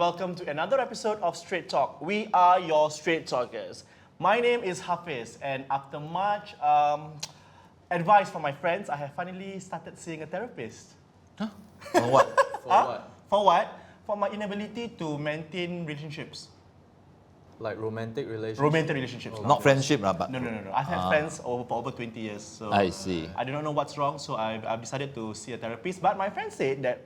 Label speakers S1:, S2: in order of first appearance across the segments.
S1: welcome to another episode of Straight Talk. We are your Straight Talkers. My name is Hafiz, and after much advice from my friends, I have finally started seeing a therapist.
S2: Huh? For what?
S1: For what? For my inability to maintain relationships.
S3: Like romantic relationships?
S1: Romantic relationships.
S2: Not friendship, but...
S1: No. I've had friends for over 20 years. So
S2: I see.
S1: I do not know what's wrong, so I've decided to see a therapist. But my friend said that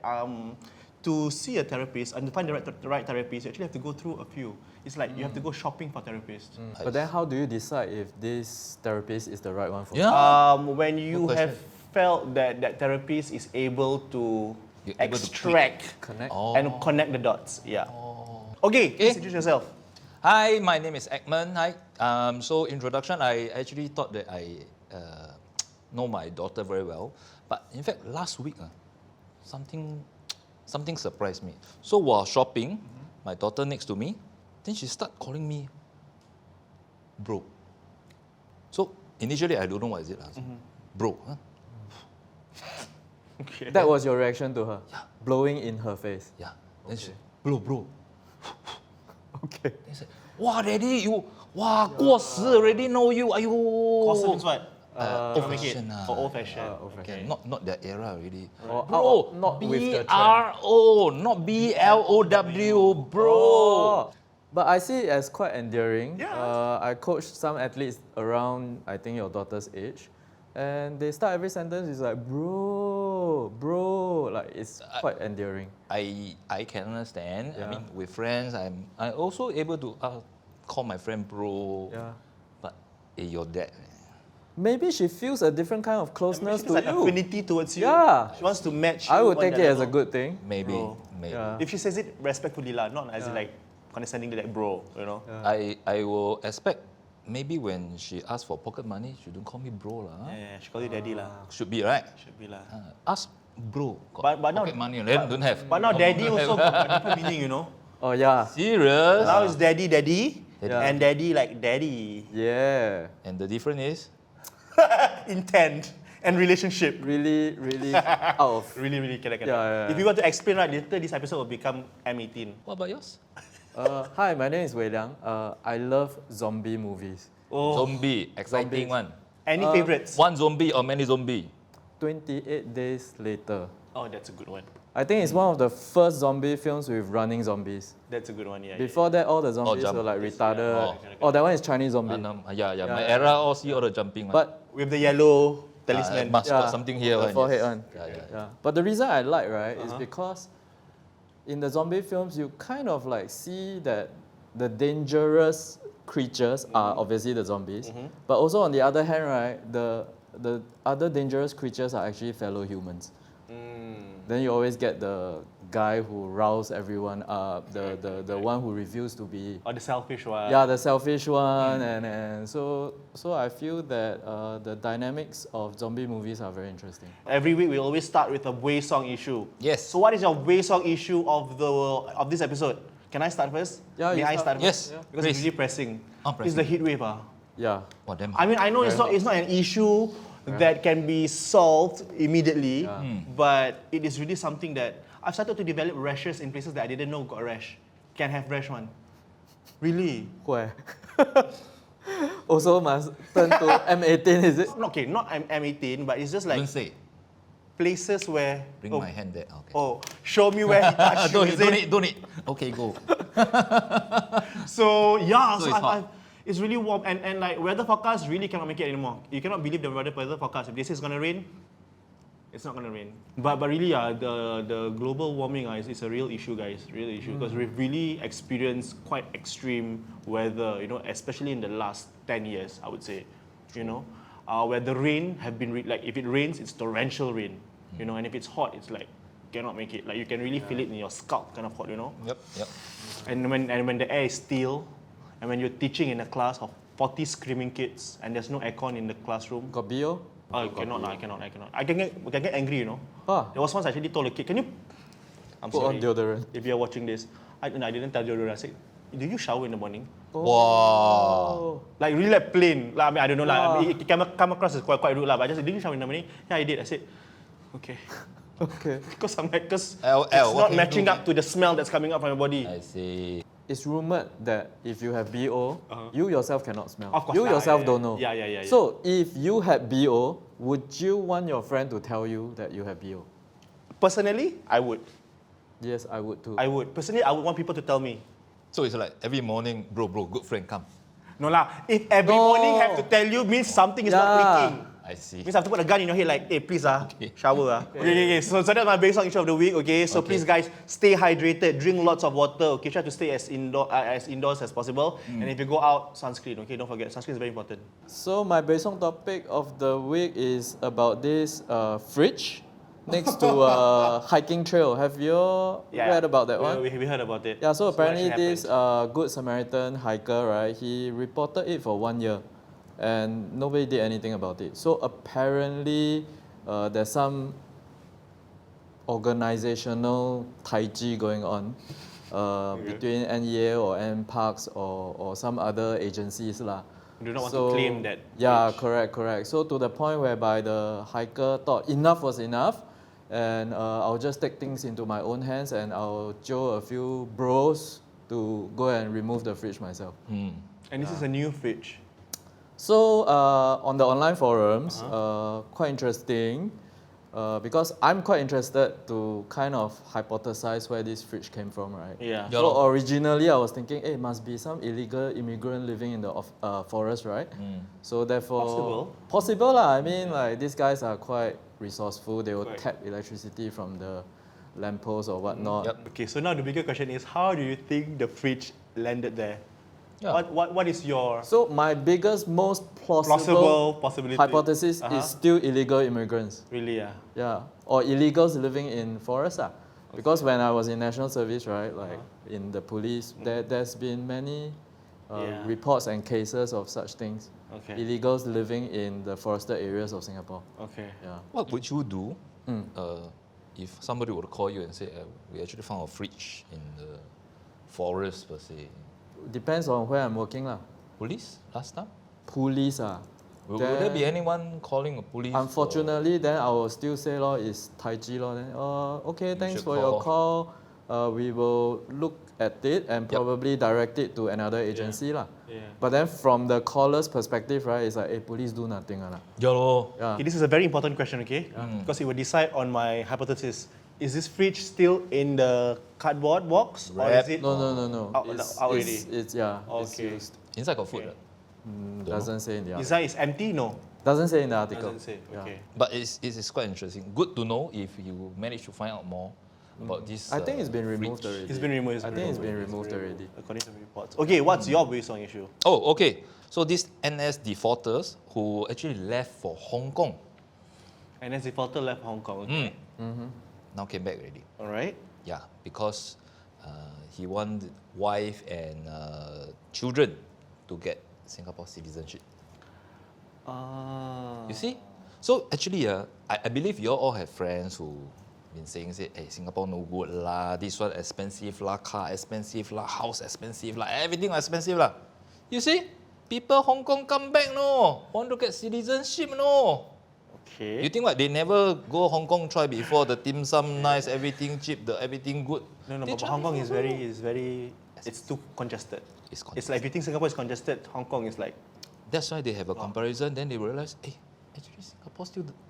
S1: to see a therapist and to find the right therapist, you actually have to go through a few. It's like you have to go shopping for therapists.
S3: But then how do you decide if this therapist is the right one for you?
S2: Yeah.
S1: When you have felt that that therapist is able to
S2: You're able to
S1: extract
S3: Connect?
S1: and connect the dots. Yeah. Okay, please introduce yourself.
S2: Hi, my name is Ekman. Hi. So introduction, I actually thought that I know my daughter very well. But in fact, last week, something surprised me. So while shopping, my daughter next to me, then she started calling me bro. So initially, I don't know what is it. Bro. Huh?
S1: Okay.
S3: That was your reaction to her? Yeah. Blowing in her face?
S2: Yeah. Then she said, bro.
S3: Okay.
S2: Then she said, wow, daddy, you, wow, 过时 already know you. Are you?
S1: Course means what?
S2: Old fashion.
S1: Old fashion.
S2: Okay, not that era already.
S3: Or not with the trend.
S2: B-R-O, not B-L-O-W, bro.
S3: But I see it as quite endearing.
S1: Yeah.
S3: I coached some athletes around, I think, your daughter's age. And they start every sentence, it's like, bro. Like, it's quite endearing.
S2: I can understand.
S3: Yeah.
S2: I mean, with friends, I also able to call my friend bro.
S3: Yeah.
S2: But your dad.
S3: Maybe she feels a different kind of closeness to
S1: like
S3: you.
S1: affinity towards you.
S3: Yeah.
S1: She wants to match you.
S3: I would
S1: on
S3: take
S1: that
S3: it as a
S1: level.
S3: good thing.
S2: Maybe.
S3: Yeah.
S1: If she says it respectfully, not as in like condescending to that bro, you know.
S3: Yeah.
S2: I will expect maybe when she asks for pocket money, she don't call me bro lah.
S1: Yeah, she call you daddy lah.
S2: Should be right.
S1: Should be lah.
S2: Ask bro. Got
S1: But now-
S2: pocket money, then don't have.
S1: But now daddy also got a different meaning, you know.
S3: Oh, yeah.
S2: Serious?
S1: Now it's daddy,
S3: Yeah.
S1: and daddy like daddy.
S3: Yeah.
S2: And the difference is?
S1: Intent and relationship.
S3: Really out of...
S1: Really cannot.
S3: Yeah.
S1: If you want to explain right later, this episode will become M18.
S2: What about yours?
S3: Hi, my name is Wei Liang. I love zombie movies.
S1: Oh,
S2: Zombie, exciting one.
S1: any favorites?
S2: One zombie or many zombie?
S3: 28 Days Later.
S1: Oh, that's a good one.
S3: I think it's one of the first zombie films with running zombies.
S1: That's a good one, yeah.
S3: Before that, all the zombies
S2: jump.
S3: were like retarded.
S2: Oh.
S3: Oh, that one is Chinese zombie.
S2: Yeah. My era all see all the jumping one.
S3: But
S1: With the yellow talisman.
S2: Must got something here.
S3: the
S2: one,
S3: forehead
S2: yes.
S3: one.
S2: Yeah.
S3: Yeah. But the reason I like, right, is because in the zombie films, you kind of like see that the dangerous creatures are obviously the zombies. But also on the other hand, right, the other dangerous creatures are actually fellow humans. Then you always get the guy who riles everyone up, the one who refused to be...
S1: Or the selfish one.
S3: Yeah, the selfish one, and so I feel that the dynamics of zombie movies are very interesting.
S1: Every week we always start with a Way song issue.
S2: Yes.
S1: So what is your Way song issue of this episode? Can I start first?
S3: Yeah,
S1: May
S3: you
S1: I
S3: start.
S1: start
S2: Yes,
S1: first? Because
S2: please.
S1: it's really pressing.
S2: Pressing.
S1: It's the heat wave.
S3: Yeah.
S2: Oh, damn.
S1: I mean, I know it's not an issue that can be solved immediately, but it is really something that I've started to develop rashes in places that I didn't know got a rash. Can have rash one. Really?
S3: Where? Also must turn to M18, is it?
S1: Okay, not M18, but it's just like
S2: Don't say.
S1: places where...
S2: Bring my hand there. Okay.
S1: Oh, show me where he touched you, is it?
S2: Don't need. Okay, go.
S1: So yeah,
S2: So it's hot.
S1: it's really warm and like weather forecast really cannot make it anymore. You cannot believe the weather forecast. If they say it's gonna rain, it's not gonna rain. But really, the global warming is a real issue, guys. Real issue because we've really experienced quite extreme weather. You know, especially in the last 10 years, I would say. You know, where the rain have been like if it rains, it's torrential rain. You know, and if it's hot, it's like cannot make it. Like you can really feel it in your scalp, kind of hot. You know.
S2: Yep.
S1: And when the air is still, and when you're teaching in a class of 40 screaming kids, and there's no aircon in the classroom,
S3: Got BO?
S1: oh, I cannot. I can get angry, you know.
S3: Ah.
S1: There was once I actually told a kid, can you? I'm
S3: Put
S1: sorry.
S3: on deodorant.
S1: If you're watching this, I didn't tell deodorant. I said, do you shower in the morning?
S2: Wow.
S1: Like really like plain. Like, I mean, I don't know. Like, I mean, it come across as quite rude. But I just said, did you shower in the morning? Yeah, I did. I said, okay.
S3: Okay.
S1: Because I'm like, because
S2: LL,
S1: it's
S2: what
S1: not
S2: can you
S1: matching
S2: do,
S1: up to the smell that's coming up from your body.
S2: I see.
S3: It's rumored that if you have BO, you yourself cannot smell.
S1: Of course
S3: you
S1: lah,
S3: yourself
S1: yeah,
S3: don't know.
S1: yeah.
S3: So if you had BO, would you want your friend to tell you that you have BO?
S1: Personally, I would.
S3: Yes, I would too.
S1: I would. Personally, I would want people to tell me.
S2: So it's like every morning, bro, good friend, come.
S1: No lah. If every
S3: No.
S1: morning have to tell you means something is not
S3: Yeah.
S1: clicking.
S2: I see.
S1: Means I have to put a gun in your head like, hey, please
S2: Okay.
S1: shower Okay. So that's my basic issue of the week. Okay. So
S2: Okay.
S1: please guys, stay hydrated, drink lots of water. Okay. Try to stay as indoors as possible. And if you go out, sunscreen. Okay. Don't forget, sunscreen is very important.
S3: So my Besong topic of the week is about this fridge next to a hiking trail. Have you read about that one?
S1: We heard about it.
S3: Yeah, so
S1: what
S3: apparently
S1: actually
S3: this Good Samaritan hiker, right, he reported it for 1 year and nobody did anything about it. So apparently there's some organizational tai chi going on between NEA or NParks or some other agencies lah.
S1: Do not want to claim that.
S3: Yeah,
S1: fridge.
S3: correct. So to the point whereby the hiker thought enough was enough, and I'll just take things into my own hands and I'll joe a few bros to go and remove the fridge myself.
S1: And this is a new fridge.
S3: So on the online forums, quite interesting because I'm quite interested to kind of hypothesize where this fridge came from, right?
S1: Yeah.
S2: Yeah.
S3: So originally I was thinking, it must be some illegal immigrant living in the forest, right? So therefore, possible lah. I mean, like these guys are quite resourceful. They will tap electricity from the lamppost or whatnot.
S2: Yep.
S1: Okay, so now the bigger question is, how do you think the fridge landed there?
S2: Yeah.
S1: What is your
S3: So my biggest, most
S1: plausible
S3: plausible
S1: possibility?
S3: hypothesis is still illegal immigrants.
S1: Really, yeah.
S3: Yeah, or illegals living in forests. Because when I was in national service, right, like in the police, there's been many reports and cases of such things.
S1: Okay.
S3: Illegals living in the forested areas of Singapore.
S1: Okay.
S3: Yeah.
S2: What would you do if somebody were to call you and say, we actually found a fridge in the forest per se?
S3: Depends on where I'm working lah.
S2: Police last time?
S3: Police
S2: Will there be anyone calling a police?
S3: Unfortunately, then I will still say is Tai Chi law. Then okay, thanks
S2: should
S3: for your call. We will look at it and probably direct it to another agency lah.
S1: Yeah.
S3: But then from the caller's perspective, right, it's like, hey, police do nothing lah.
S2: Yeah, lor.
S3: Yeah.
S1: Okay, this is a very important question, okay? Because it will decide on my hypothesis. Is this fridge still in the cardboard box, or is it?
S3: No.
S1: Out already?
S3: It's it's
S1: Okay.
S3: used.
S2: Inside got food.
S1: Okay.
S3: Doesn't say in the article.
S1: Inside is empty? No.
S3: Doesn't say in the article.
S1: Doesn't say.
S3: Yeah.
S1: Okay.
S2: But it's quite interesting. Good to know if you manage to find out more about this.
S3: I think it's been removed
S2: fridge.
S3: already.
S1: It's been removed.
S3: I think it's been removed already.
S1: According to the reports. Okay, what's your views on issue?
S2: Oh, okay. So these NS defaulters who actually left for Hong Kong,
S1: And as defaulter left Hong Kong. Okay.
S2: now came back already.
S1: All right.
S2: Yeah, because he wanted wife and children to get Singapore citizenship. You see? So actually, I believe you all have friends who been saying, hey, Singapore no good lah, this one expensive lah, car expensive lah, house expensive lah, everything expensive lah. You see? People Hong Kong come back no, want to get citizenship no.
S1: Okay.
S2: You think what? They never go Hong Kong try before, the dim sum nice, everything cheap, the everything good.
S1: No,
S2: They
S1: but
S2: try
S1: Hong Kong
S2: before.
S1: is very, it's too congested.
S2: It's
S1: It's like if you think Singapore is congested, Hong Kong is like,
S2: That's why they have a comparison. Then they realize, hey, actually Singapore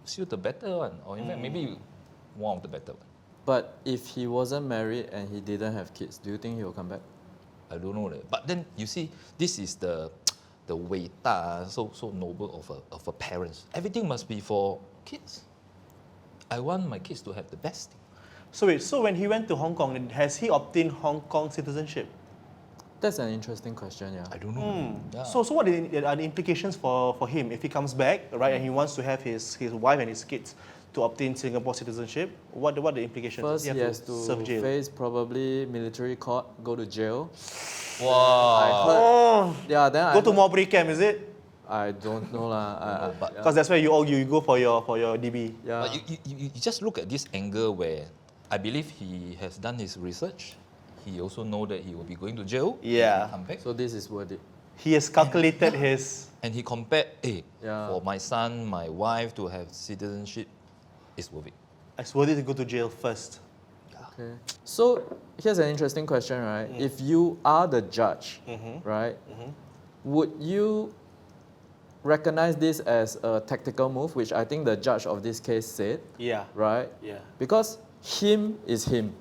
S2: still the better one, or in fact maybe one of the better one.
S3: But if he wasn't married and he didn't have kids, do you think he will come back?
S2: I don't know. But then you see, this is the 伟大, so noble of a parents. Everything must be for kids. I want my kids to have the best thing.
S1: so wait, so when he went to Hong Kong, has he obtained Hong Kong citizenship?
S3: That's an interesting question, yeah.
S2: I don't know. Yeah.
S1: So what are the implications for him if he comes back, right, and he wants to have his wife and his kids to obtain Singapore citizenship? What are the implications?
S3: First,
S1: Does
S3: he has to
S1: serve jail?
S3: face probably military court, go to jail.
S2: Wow.
S3: I heard,
S1: Oh,
S3: yeah, then
S1: go to Mowbray camp, is it?
S3: I don't know lah.
S2: but-
S1: Because that's where you go for your DB.
S3: yeah.
S2: But you just look at this angle where I believe he has done his research. He also know that he will be going to jail.
S1: Yeah.
S2: Come back.
S3: So this is worth it.
S1: He has calculated his.
S2: And he compared,
S3: Yeah.
S2: for my son, my wife to have citizenship, it's worth it.
S1: it's worth it to go to jail first.
S3: Okay. So here's an interesting question, right? If you are the judge, right, would you recognize this as a tactical move, which I think the judge of this case said,
S1: Yeah.
S3: right?
S1: Yeah.
S3: Because him is him.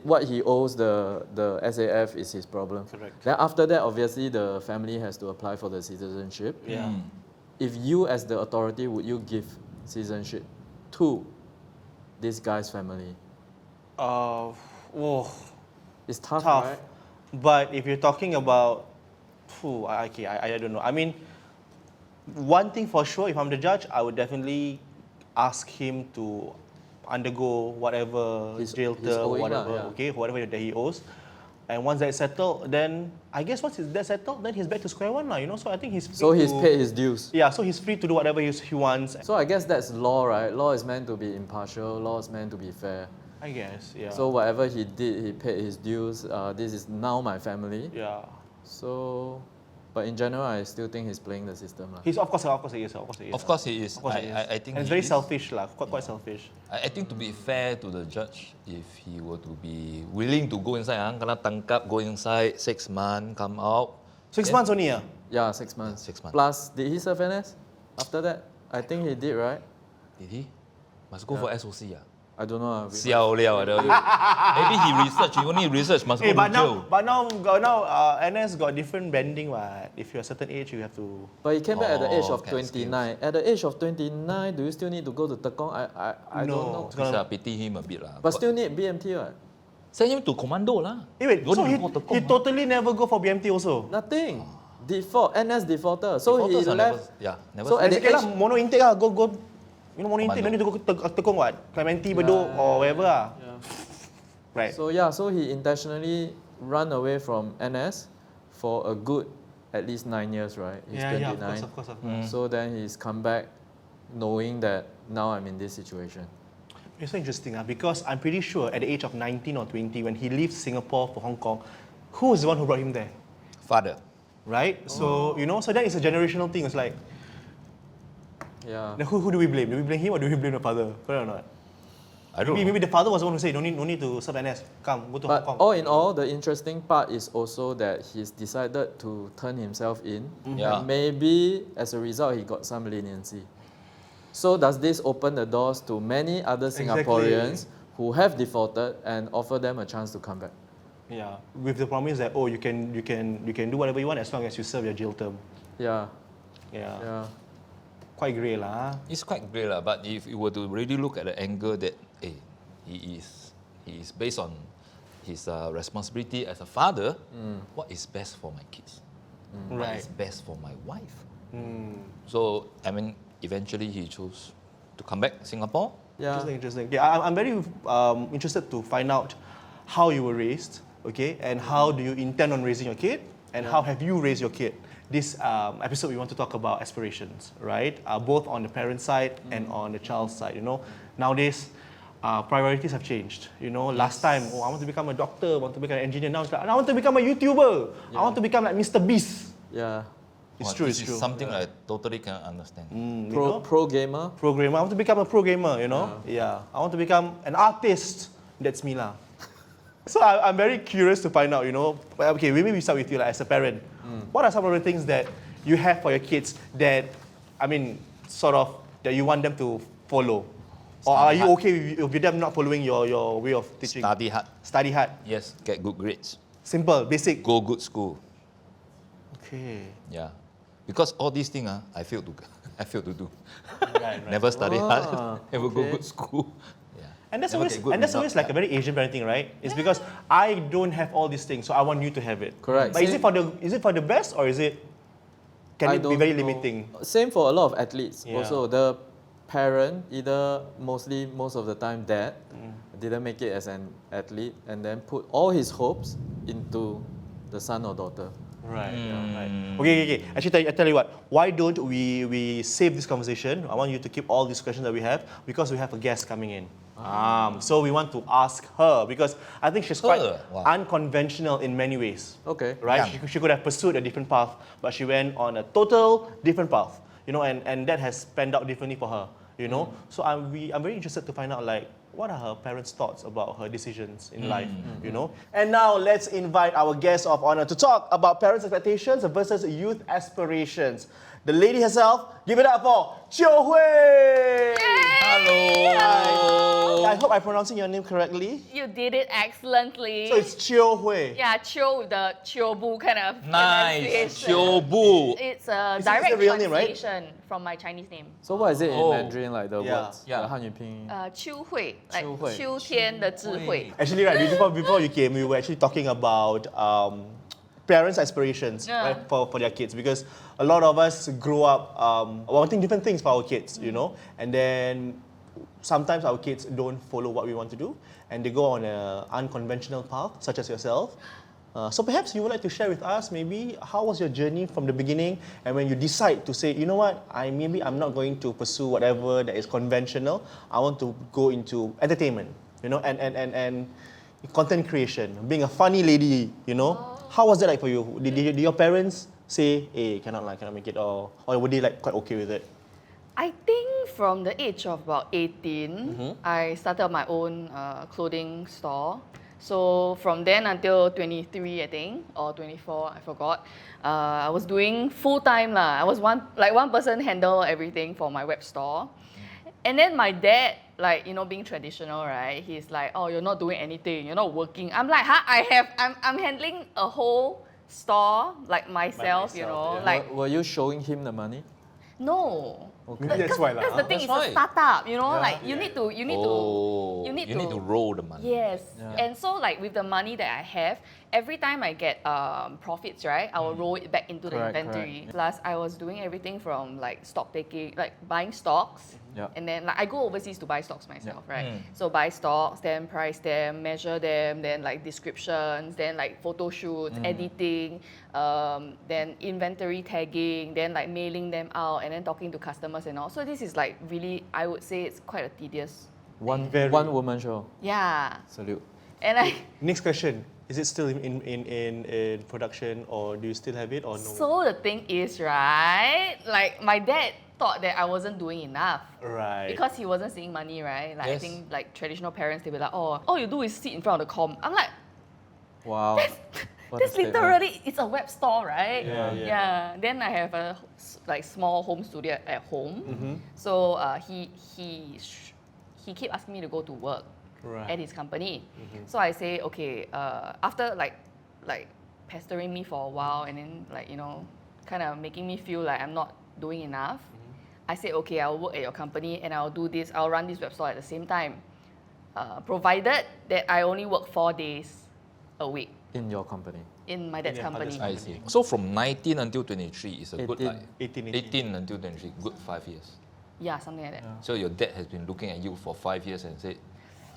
S3: What he owes the SAF is his problem.
S1: Correct.
S3: Then after that, obviously, the family has to apply for the citizenship.
S1: Yeah.
S3: If you, as the authority, would you give citizenship to this guy's family?
S1: Oh,
S3: It's tough,
S1: tough.
S3: right?
S1: But if you're talking about, I don't know. I mean, one thing for sure, if I'm the judge, I would definitely ask him to undergo whatever
S3: He's
S1: jail
S3: owing
S1: term,
S3: lah,
S1: whatever,
S3: yeah.
S1: okay, whatever that he owes. And once that's settled, then I guess once that's settled, then he's back to square one, you know. So I think he's free
S3: So he's
S1: to,
S3: paid his dues.
S1: Yeah, so he's free to do whatever he wants.
S3: So I guess that's law, right? Law is meant to be impartial. Law is meant to be fair.
S1: I guess, yeah.
S3: So whatever he did, he paid his dues. This is now my family.
S1: yeah,
S3: So, but in general, I still think he's playing the system, lah.
S1: he's of course he is.
S2: Of course he is.
S1: Of course he is.
S2: I think
S1: and it's
S2: he
S1: very
S2: is.
S1: selfish, lah. Quite selfish.
S2: I think to be fair to the judge, if he were to be willing to go inside, kena tangkap, go inside, 6 months, come out.
S1: 6 months only, yeah.
S3: Yeah, 6 months.
S2: 6 months.
S3: Plus, did he serve NS? After that, I think he did, right?
S2: Did he? Must go for SOC.
S3: I don't know.
S2: Siao liao, I tell you. Maybe he research, he only research, must go to jail.
S1: But now, NS got different bending, what? If you're a certain age, you have to.
S3: But he came back at the age
S2: Oh,
S3: of
S2: okay,
S3: 29. At the age of 29, do you still need to go to Tekong? I
S1: No.
S3: don't know.
S1: It's
S2: Please,
S1: gonna-
S2: pity him a bit lah.
S3: But still need BMT, right?
S2: Send him to commando lah.
S1: Wait,
S2: Don't
S1: so
S2: need to go Tekong,
S1: he totally never go for BMT also.
S3: Nothing. Default, NS defaulter. So
S2: Defaulters
S3: he
S2: are
S3: left.
S2: never
S3: So at the
S1: Basically lah,
S3: age,
S1: mono intake lah, go. You know, mono intake, no
S2: Commando.
S1: need to go to Tekong what? Clementi, Bedok, or wherever lah. Right.
S3: So yeah, so he intentionally run away from NS for a good at least 9 years, right? He's 29.
S1: Of course.
S3: So then he's come back knowing that now I'm in this situation.
S1: It's so interesting, because I'm pretty sure at the age of 19 or 20, when he leaves Singapore for Hong Kong, who was the one who brought him there?
S2: Father.
S1: Right? So, you know, so that is a generational thing. It's like,
S3: Yeah.
S1: then who do we blame? Do we blame him or do we blame the father? Correct or not?
S2: I don't know.
S1: Maybe the father was the one who said, no need to serve NS. Come, go to
S3: But
S1: Hong Kong.
S3: all in all, the interesting part is also that he's decided to turn himself in.
S2: Yeah.
S3: And maybe as a result, he got some leniency. So does this open the doors to many other Singaporeans who have defaulted and offer them a chance to come back?
S1: Yeah, with the promise that, you can do whatever you want as long as you serve your jail term.
S3: Yeah.
S1: Yeah.
S3: Yeah.
S1: Quite grey lah.
S2: It's quite great lah, but if you were to really look at the angle that, he is based on his responsibility as a father, what is best for my kids? What is best for my wife? So, I mean, eventually he chose to come back to Singapore.
S3: Yeah.
S1: Interesting. Yeah, I'm very interested to find out how you were raised, okay, and how do you intend on raising your kid, and how have you raised your kid. This episode we want to talk about aspirations, right? Both on the parent side and on the child side. You know, nowadays priorities have changed. You know, last time, I want to become a doctor, I want to become an engineer. Now it's like, I want to become a YouTuber. I want to become like Mr. Beast.
S3: Yeah.
S1: It's
S2: Wow,
S1: true.
S2: This
S1: It's
S2: is
S1: true.
S2: something I totally cannot understand.
S1: You know?
S3: Pro gamer.
S1: Programmer. I want to become a programmer, you know? Yeah. I want to become an artist. That's me lah. So I'm very curious to find out, you know, okay, maybe we start with you like, as a parent. What are some of the things that you have for your kids that, I mean, sort of, that you want them to follow? Or are you okay with them not following your way of teaching?
S2: Study hard.
S1: Study hard.
S2: Yes, get good grades.
S1: Simple, basic.
S2: Go good school.
S1: Okay.
S2: Yeah. Because all these things I failed to do.
S1: Right.
S2: Never study hard, never go
S3: okay.
S2: good school. Yeah.
S1: And that's
S2: Never
S1: always,
S2: get good
S1: always
S2: results,
S1: like a very Asian parenting, right? It's because I don't have all these things, so I want you to have it.
S3: Correct.
S1: But is it for the best, or can
S3: I
S1: it be
S3: don't
S1: very
S3: know.
S1: limiting?
S3: Same for a lot of athletes.
S1: Yeah.
S3: Also, the parent, either most of the time dad, didn't make it as an athlete and then put all his hopes into the son or daughter.
S1: Right. Okay. Actually, I tell you what. Why don't we save this conversation? I want you to keep all these questions that we have because we have a guest coming in. So we want to ask her because I think she's quite
S2: Wow.
S1: unconventional in many ways.
S3: Okay.
S1: Right? She could have pursued a different path, but she went on a total different path. You know, and that has panned out differently for her. you know. So I'm very interested to find out like what are her parents' thoughts about her decisions in life, you know. And now let's invite our guest of honor to talk about parents' expectations versus youth aspirations. The lady herself, give it up for Chiu Hui.
S2: Hello.
S1: I hope I'm pronouncing your name correctly.
S4: You did it excellently.
S1: So it's Chiu Hui.
S4: yeah, Chiu with the Chiobu kind of
S2: Nice.
S4: pronunciation.
S2: Chiobu.
S4: It's a
S1: Is it
S4: direct
S1: the real name, right?
S4: translation from my Chinese name.
S3: So what is it in
S2: Oh.
S3: Mandarin, like the
S1: Yeah.
S3: words?
S2: Yeah.
S3: The 汉语拼音.
S4: Chiu Hui, like
S3: 秋慧。
S4: 秋天的智慧.
S1: Actually, right, before you came, we were actually talking about parents' aspirations,
S4: Yeah.
S1: right, for their kids, because a lot of us grow up wanting different things for our kids, you know, and then sometimes our kids don't follow what we want to do, and they go on an unconventional path, such as yourself. So perhaps you would like to share with us maybe how was your journey from the beginning, and when you decide to say, you know what, I'm not going to pursue whatever that is conventional. I want to go into entertainment, you know, and content creation, being a funny lady, you know. How was that like for you? Did your parents say, hey, cannot make it, or were they like quite okay with it?
S4: I think from the age of about 18, I started my own clothing store. So from then until 23, I think, or 24, I forgot. I was doing full time lah. I was one person handle everything for my web store. And then my dad, like, you know, being traditional, right? He's like, oh, you're not doing anything, you're not working. I'm like, I'm handling a whole store like myself, you know,
S1: yeah.
S4: like
S3: Were you showing him the money?
S4: no.
S1: Maybe that's why
S4: That's the
S1: lah.
S4: thing.
S2: That's
S4: It's
S2: why.
S4: a startup, you know.
S3: Yeah.
S4: Like you need to
S2: You need to roll the money.
S4: Yes.
S3: Yeah.
S4: And so like with the money that I have, every time I get profits, right, I will roll it back into the
S3: Correct,
S4: inventory.
S3: correct.
S4: Plus, I was doing everything from like stock taking, like buying stocks.
S3: Yeah.
S4: And then like I go overseas to buy stocks myself, right?
S2: Mm.
S4: So buy stocks, then price them, measure them, then like descriptions, then like photo shoots, editing, then inventory tagging, then like mailing them out, and then talking to customers and all. So this is like really, I would say it's quite a tedious.
S3: One
S1: Very.
S3: woman show.
S4: Yeah.
S3: Salute.
S4: And I
S1: Next question. Is it still in production, or do you still have it, or no?
S4: So the thing is, right? Like my dad thought that I wasn't doing enough.
S1: Right.
S4: Because he wasn't seeing money, right? Like I
S2: Yes.
S4: think like traditional parents, they be like, oh, all you do is sit in front of the com. I'm like,
S3: Wow. What a
S4: that's
S3: statement.
S4: literally, it's a web store, right?
S1: Yeah.
S4: Then I have a like small home studio at home. So he keep asking me to go to work
S1: Right.
S4: at his company. So I say, okay, after like pestering me for a while and then like, you know, kind of making me feel like I'm not doing enough, I said, okay, I'll work at your company and I'll do this, I'll run this web store at the same time. Provided that I only work 4 days a week
S3: In your company.
S4: in my dad's
S1: your father's
S4: company.
S2: I see. So from 19 until 23 is a good
S3: 18.
S2: like
S1: 18.
S2: 18 until 23, good 5 years.
S4: Yeah, something like that.
S2: So your dad has been looking at you for 5 years and said,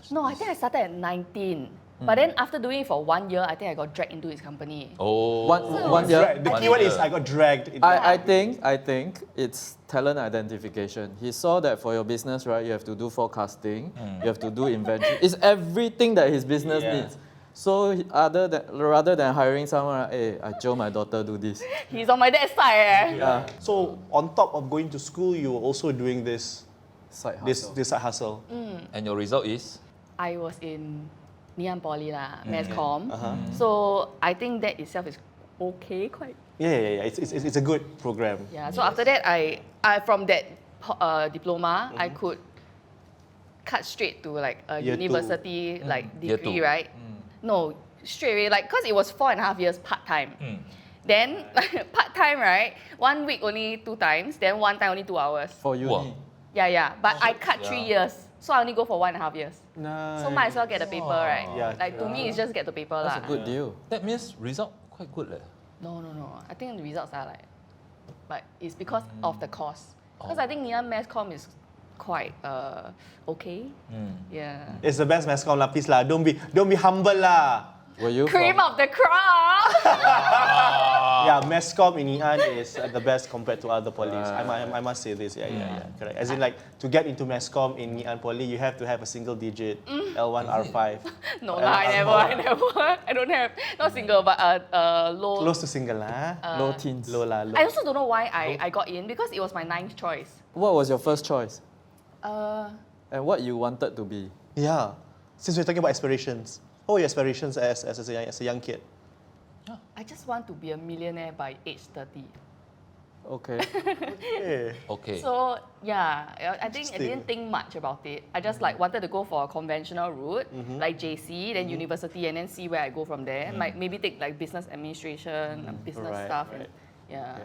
S4: No, I think I started at 19. But then after doing it for 1 year, I think I got dragged into his company.
S2: oh,
S3: One year.
S1: Right. The keyword is I got dragged.
S3: I think it's talent identification. He saw that for your business, right, you have to do forecasting, you have to do inventory. It's everything that his business
S1: Yeah.
S3: needs. So rather than hiring someone, hey, I Joe my daughter do this.
S4: He's on my dad's side.
S3: Yeah.
S1: So on top of going to school, you were also doing this
S3: Side
S1: this
S3: hustle.
S1: this side hustle.
S2: and your result is?
S4: I was in Ngee Poly lah, mass comm.
S1: Uh-huh.
S4: So I think that itself is okay, quite.
S1: Yeah. It's a good program.
S4: Yeah. So after that, I from that diploma, I could cut straight to like a
S1: Year two.
S4: university like
S2: Year
S4: degree,
S2: two.
S4: right? No, straight away, like because it was 4.5 years part time. Then part time, right? 1 week only 2 times, then 1 time only 2 hours.
S3: For uni.
S2: Wow.
S4: Yeah. But I cut 3
S2: Yeah.
S4: years, so I only go for 1.5 years.
S1: Nice.
S4: So might as well get the paper, right?
S1: Yeah,
S4: Like to me, it's just get the paper
S3: That's
S4: lah.
S3: a good deal.
S2: That means result quite good leh.
S4: No. I think the results are like, but it's because of the cost. Because I think Ngee Mass Comm is quite okay. Yeah.
S1: It's the best mass comm lah, please lah. Don't be humble lah.
S3: Were you
S4: Cream
S3: from,
S4: of the crop.
S1: Yeah, mass comm in Ngee Ann is the best compared to other polys. I must say this. Yeah. Correct. As in like to get into mass comm in Ngee Ann Poly, you have to have a single digit L1 R5.
S4: No lah, I never. I don't have. Not single, but low.
S1: Close to single lah.
S3: low teens?
S1: Low lah. Low.
S4: I also don't know why I got in because it was my 9th choice.
S3: What was your first choice? And what you wanted to be?
S1: Yeah. Since we're talking about aspirations, what were your aspirations as a young kid?
S4: I just want to be a millionaire by age 30.
S3: Okay.
S1: Yeah.
S2: Okay.
S4: So yeah, I think I
S1: Interesting.
S4: didn't think much about it. I just like wanted to go for a conventional route, like JC, then university, and then see where I go from there. Like maybe take like business administration, business
S1: Right,
S4: stuff,
S1: right.
S4: and yeah.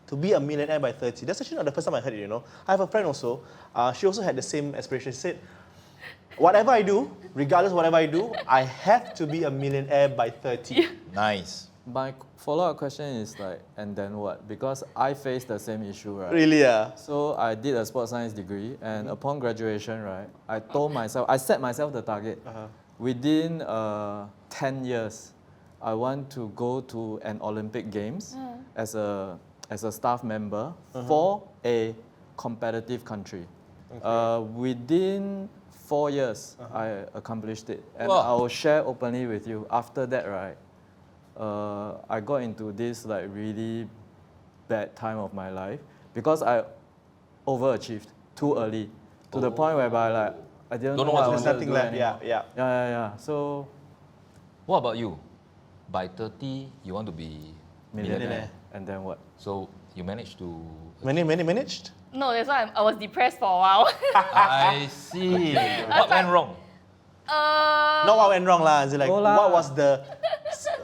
S1: To be a millionaire by 30. That's actually not the first time I heard it, you know. I have a friend also. She also had the same aspiration. She said, whatever I do, regardless of whatever I do, I have to be a millionaire by 30.
S2: Nice.
S3: My follow-up question is like, and then what? Because I faced the same issue, right?
S1: Really, yeah.
S3: So I did a sports science degree, and upon graduation, right, I set myself the target. Within 10 years, I want to go to an Olympic Games as a staff member for a competitive country. Within 4 years, I accomplished it, and
S2: Wow.
S3: I will share openly with you. After that, right, I got into this like really bad time of my life because I overachieved too early to the point whereby like I didn't
S2: Don't
S3: know
S2: know
S3: what I
S2: what to
S1: There's
S3: wanted to
S1: nothing
S3: do
S1: left.
S3: anymore.
S1: Yeah.
S3: So
S2: What about you? By 30, you want to be millionaire.
S1: Millionaire.
S3: and then what?
S2: So you managed to.
S1: Managed?
S4: No, that's why I was depressed for a while.
S2: I see. What went wrong?
S1: Not what went wrong, lah. Is it like
S3: No lah.
S1: what was the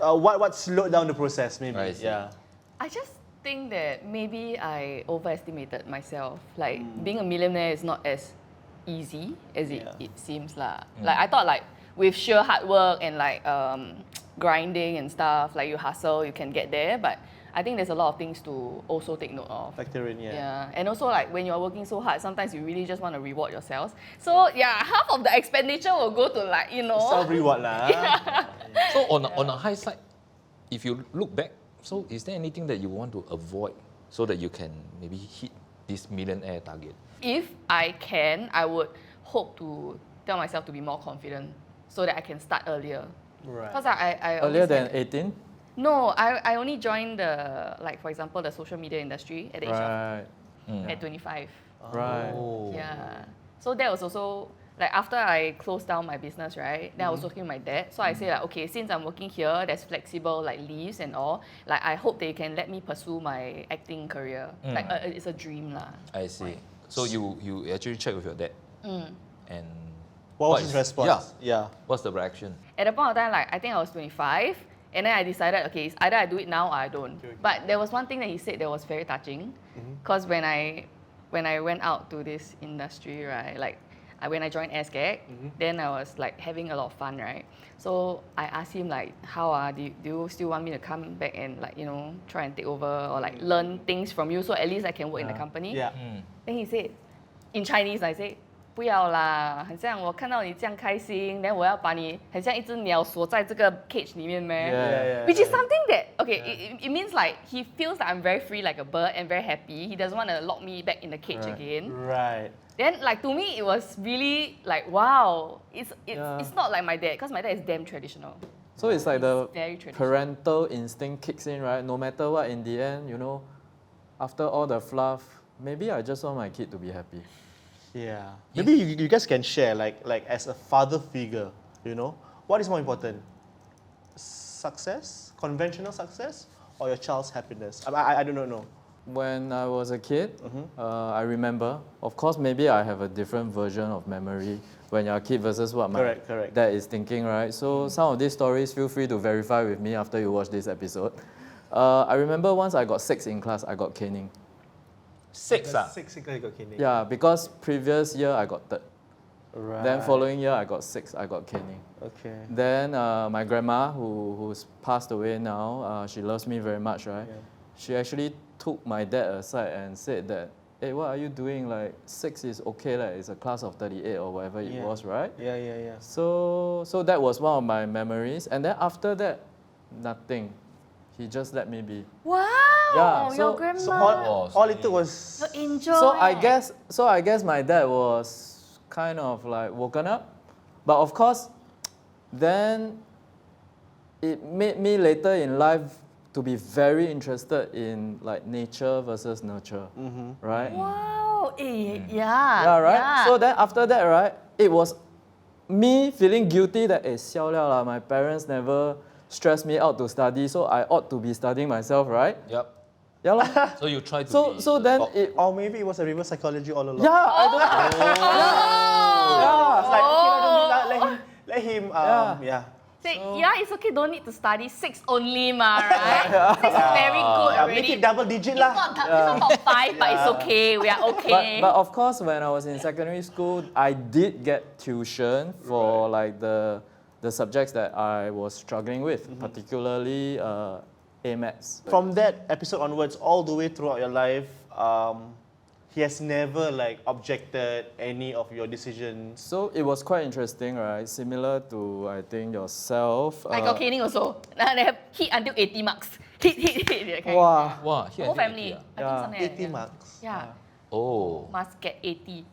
S1: what slowed down the process? Maybe.
S2: I see.
S1: Yeah.
S4: I just think that maybe I overestimated myself. Like being a millionaire is not as easy as it seems lah. Like I thought like with sheer hard work and like grinding and stuff, like you hustle, you can get there. But I think there's a lot of things to also take note of.
S1: Factor in, yeah.
S4: And also like when you're working so hard, sometimes you really just want to reward yourselves. So yeah, half of the expenditure will go to like, you know.
S1: Self-reward lah.
S2: So on a high side, if you look back, so is there anything that you want to avoid so that you can maybe hit this millionaire target?
S4: If I can, I would hope to tell myself to be more confident so that I can start earlier.
S1: Right.
S4: Because I
S3: Earlier
S4: always
S3: than
S4: had-
S3: 18?
S4: No, I only joined the, like for example, the social media industry at the age
S3: Right.
S4: of at 25.
S3: Right.
S2: Oh.
S4: Yeah. So that was also like after I closed down my business, right? Then I was working with my dad. So I say like, okay, since I'm working here, there's flexible like leaves and all. Like I hope they can let me pursue my acting career. Like it's a dream lah.
S2: I see. So you actually checked with your dad, and
S1: What was
S2: is-
S1: his response? Yeah.
S2: What's the reaction?
S4: At the point of time, like I think I was 25, and then I decided, okay, it's either I do it now or I don't.
S1: Okay.
S4: But there was one thing that he said that was very touching, because when I went out to this industry, right, like when I joined SGAG, then I was like having a lot of fun, right? So I asked him like, how do you still want me to come back and like, you know, try and take over or like learn things from you so at least I can work in the company?
S1: Yeah.
S4: Then he said, in Chinese, I said, 不要啦，很像我看到你这样开心， then 我要把你很像一只鸟锁在这个 cage 里面咩
S3: Yeah.
S4: Which is something that, okay, it means like he feels that I'm very free like a bird and very happy. He doesn't want to lock me back in the cage
S3: Right.
S4: again.
S1: Right.
S4: Then like to me, it was really like, wow, it's
S3: Yeah.
S4: it's not like my dad, because my dad is damn traditional.
S3: So it's like the
S4: Very traditional.
S3: parental instinct kicks in, right? No matter what, in the end, you know, after all the fluff, maybe I just want my kid to be happy.
S1: Yeah. Maybe you guys can share like as a father figure, you know, what is more important? Success, conventional success, or your child's happiness? I do not know.
S3: When I was a kid, I remember, of course, maybe I have a different version of memory when you're a kid versus what my
S1: Correct.
S3: dad is thinking, right? So some of these stories, feel free to verify with me after you watch this episode. I remember once I got 6 in class, I got caning.
S2: 6 ah?
S1: Six you got caning.
S3: Yeah, because previous year I got 3rd.
S1: Right.
S3: Then following year I got 6, I got caning.
S1: Okay.
S3: Then my grandma, who's passed away now, she loves me very much, right?
S1: Yeah.
S3: She actually took my dad aside and said that, hey, what are you doing? Like 6 is okay, like it's a class of 38 or whatever it
S1: Yeah.
S3: was, right?
S1: Yeah.
S3: So that was one of my memories. And then after that, nothing. He just let me be.
S4: Wow,
S3: Yeah,
S4: your
S3: so-
S4: grandma.
S1: So
S2: Oh,
S1: all it took was
S4: So enjoy.
S3: So I guess my dad was kind of like woken up. But of course, then it made me later in life to be very interested in like nature versus nurture, right?
S4: Wow, Oh, yeah.
S3: Yeah, right? So then after that, right, it was me feeling guilty that, siao liao lah, my parents never stressed me out to study, so I ought to be studying myself, right?
S2: Yep.
S3: Yeah, lah.
S2: So you try to
S3: So
S2: be
S3: so
S2: the
S3: then
S2: top.
S3: it,
S1: Or maybe it was a reverse psychology all along.
S3: yeah, I don't
S1: Yeah. It's like, okay, lah, don't do that. Let him, yeah.
S4: Say, it's okay, don't need to study. 6 only, ma, right? 6 is very good
S1: Yeah,
S4: already.
S1: make it double digit
S4: It's
S1: lah.
S4: not top 5, but it's okay. We are okay.
S3: But of course, when I was in secondary school, I did get tuition for like the subjects that I was struggling with, particularly A-Maths.
S1: From that episode onwards, all the way throughout your life, he has never like objected any of your decisions.
S3: So it was quite interesting, right? Similar to, I think, yourself.
S4: I got caning also. They have hit until 80 marks. Hit. that kind.
S3: Wow.
S2: Wow,
S4: The
S2: here
S4: whole
S2: I think
S4: family.
S2: 80
S4: I think
S3: Yeah.
S4: something like
S1: 80
S4: that.
S1: marks.
S4: Yeah.
S2: Oh.
S4: Must get 80.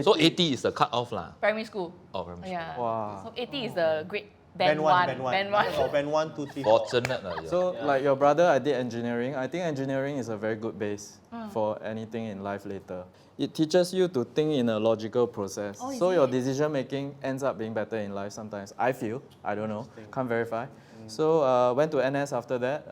S2: So 80 is the cut-off lah.
S4: Primary school.
S2: Oh, primary school.
S4: Yeah.
S3: Wow.
S4: So 80 is the grade
S1: Band 1.
S4: Band 1.
S1: Oh, band 1, 2, 3, 4.
S2: Fortunate lah. Yeah.
S3: So, like your brother, I did engineering. I think engineering is a very good base for anything in life later. It teaches you to think in a logical process.
S4: Oh, is
S3: So your
S4: it?
S3: decision making ends up being better in life sometimes. I feel. I don't know. Can't verify. So went to NS after that,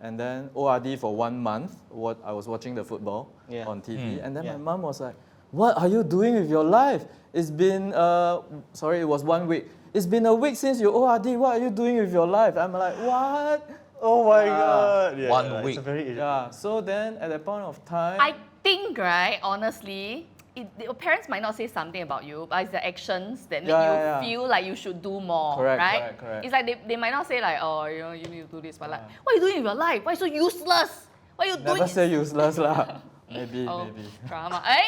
S3: and then ORD for 1 month. I was watching the football on TV, and then my mom was like, "What are you doing with your life? It's been it was 1 week. It's been a week since you ORD. What are you doing with your life?" I'm like, "What?"
S1: Oh my god. Yeah,
S2: 1 week.
S1: It's a very
S3: Yeah. So then at that point of time,
S4: I think, right, honestly, your parents might not say something about you, but it's the actions that make you feel like you should do more,
S3: Correct,
S4: right?
S3: correct.
S4: It's like they might not say like, oh, you need to do this, but like, what are you doing with your life? Why are you so useless? What are you doing?
S3: never say useless lah. Maybe,
S4: Oh,
S3: maybe.
S4: drama. Eh?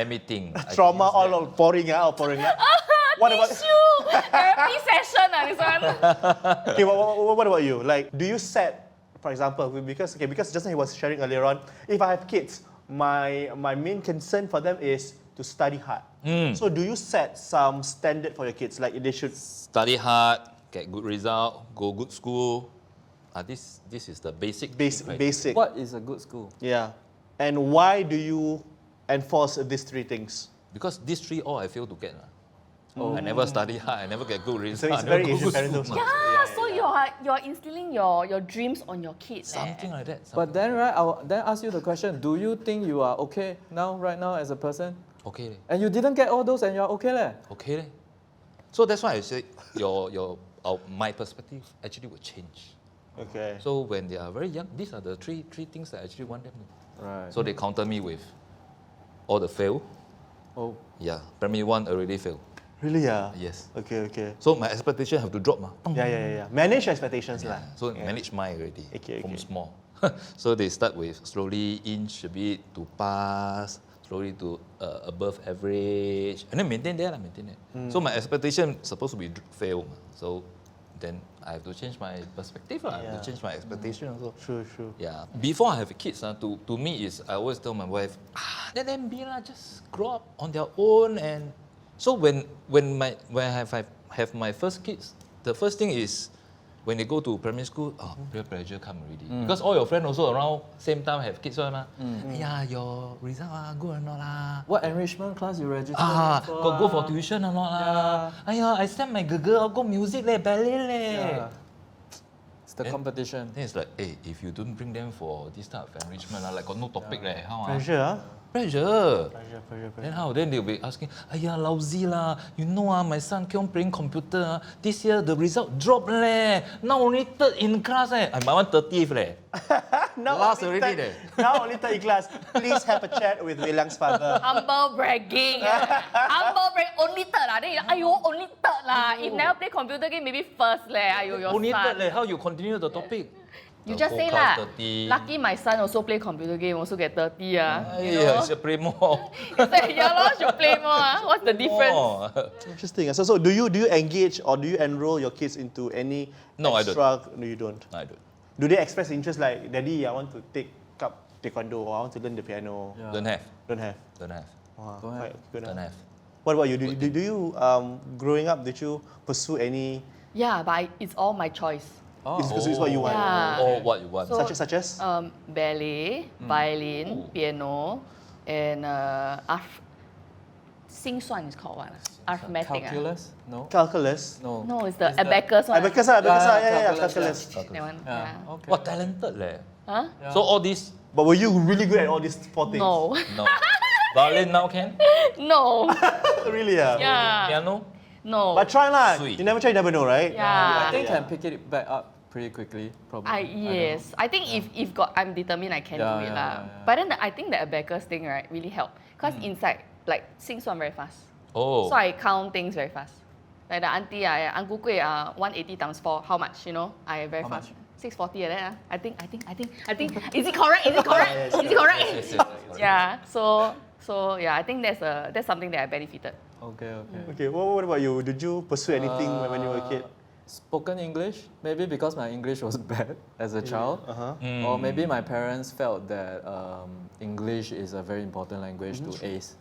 S2: Let me think. I
S1: trauma
S2: think
S1: all pouring out. What about
S4: Tissue! Therapy session, this one.
S1: okay? What about you? Like, do you set, for example, because just now he was sharing earlier on, if I have kids, my main concern for them is to study hard. So do you set some standard for your kids, like they should?
S2: study hard, get good result, go good school. This is the basic. right?
S1: Basic.
S3: What is a good school?
S1: Yeah. And why do you enforce these 3 things?
S2: Because these 3 all I fail to get lah. I never study hard. I never get good result.
S1: So it's
S2: I never
S1: very
S2: go
S1: Asian
S2: good
S1: parental
S2: school.
S1: style.
S4: Yeah, so you're instilling your dreams on your kids.
S2: Something like that.
S3: But then, right, I'll then ask you the question: do you think you are okay right now as a person?
S2: Okay leh.
S3: And you didn't get all those, and you're okay leh?
S2: Okay leh. So that's why I say my perspective actually will change.
S1: Okay.
S2: So when they are very young, these are the three things that I actually want them to.
S3: Right.
S2: So they counter me with all the fail.
S3: Oh.
S2: Yeah, primary 1 already failed.
S1: Really? Yeah.
S2: Yes.
S1: Okay.
S2: So my expectation have to drop ma.
S1: Yeah. Manage your expectations lah.
S2: So manage mine already from
S1: Okay.
S2: small. So they start with slowly inch a bit to pass, slowly to above average, and then maintain there. So my expectation supposed to be fail. So then I have to change my perspective. I have to change my expectation also.
S1: True.
S2: Yeah. Before I have kids, to me is I always tell my wife, let them be lah, just grow up on their own. And so when I have my first kids, the first thing is when they go to primary school, peer pressure come already. Because all your friends also around same time have kids one. Yeah, your result good or not lah?
S3: What enrichment class you registered for?
S2: Got go for tuition or not lah? I send my girl go music leh, ballet leh.
S3: Yeah. It's the competition.
S2: Then it's like, if you don't bring them for this type of enrichment, like got no topic leh, how
S1: Pressure, huh?
S2: Pressure.
S1: Pressure.
S2: Then how? Then they'll be asking, lousy lah. You know my son keep on playing computer. This year the result dropped leh. Now only 3rd in class leh. My one 30th leh. Last
S1: only
S2: already
S1: third-
S2: leh.
S1: Now only 3rd class. Please have a chat with Wilang's father.
S4: Humble bragging. Humble brag only 3rd lah. Then you only 3rd lah. If never play computer game, maybe 1st leh. Your
S2: Only
S4: son.
S2: 3rd leh. How you continue the topic?
S4: You
S2: The
S4: just
S2: whole
S4: say
S2: class
S4: lah.
S2: 30.
S4: Lucky my son also play computer game, also get 30
S2: Yeah, should play more.
S4: Yeah, lor, should play more. What's the difference?
S2: More.
S1: Interesting. So do you engage or do you enroll your kids into any
S2: No, I don't.
S1: extra? No, you don't.
S2: I don't.
S1: Do they express interest like, Daddy, I want to take up taekwondo or I want to learn the piano?
S3: Yeah.
S2: Don't have.
S1: Don't have.
S2: Don't have.
S1: Wow,
S3: Don't have.
S1: quite good, huh?
S2: Don't have.
S1: What about you? Do you growing up? Did you pursue any?
S4: Yeah, but it's all my choice.
S1: It's what you want.
S4: Yeah.
S2: Or what you want.
S4: So-
S1: Such as?
S4: Ballet, violin, piano, and Xing Suan is called what? Arithmetic.
S3: Calculus? No?
S1: Calculus.
S3: No.
S4: No, it's the
S3: It's the-
S4: abacus one.
S1: Abacus,
S3: Yeah,
S1: calculus.
S4: That one.
S3: Yeah.
S4: Yeah.
S3: Okay.
S2: What talented leh.
S4: Huh?
S2: So all these,
S1: But were you really good at all these 4 things?
S4: No.
S2: no. Violin now can?
S4: No.
S1: Really, yeah.
S4: Yeah.
S2: Piano?
S4: No.
S1: But try lah.
S2: Sweet.
S1: You never try, you never know, right?
S4: Yeah.
S3: I think can pick it back up pretty quickly, probably.
S4: Yes, I think if got I'm determined, I can
S3: Yeah,
S4: do it
S3: yeah,
S4: lah.
S3: yeah, yeah.
S4: But then I think the abacus thing right really helped because inside like Xing Suan very fast,
S2: Oh.
S4: so I count things very fast. Like the auntie Ang Ku Kueh 180 times 4 how much I very
S3: How
S4: fast.
S3: much?
S4: 640 like that. I think. Is it correct? Is it correct? Is it correct?
S2: Yes, yes, yes.
S4: Yeah. So yeah, I think that's something that I benefited.
S3: Okay, okay.
S1: Okay, what about you? Did you pursue anything when you were a kid?
S3: Spoken English, maybe because my English was bad as a child, or maybe my parents felt that English is a very important language to ace.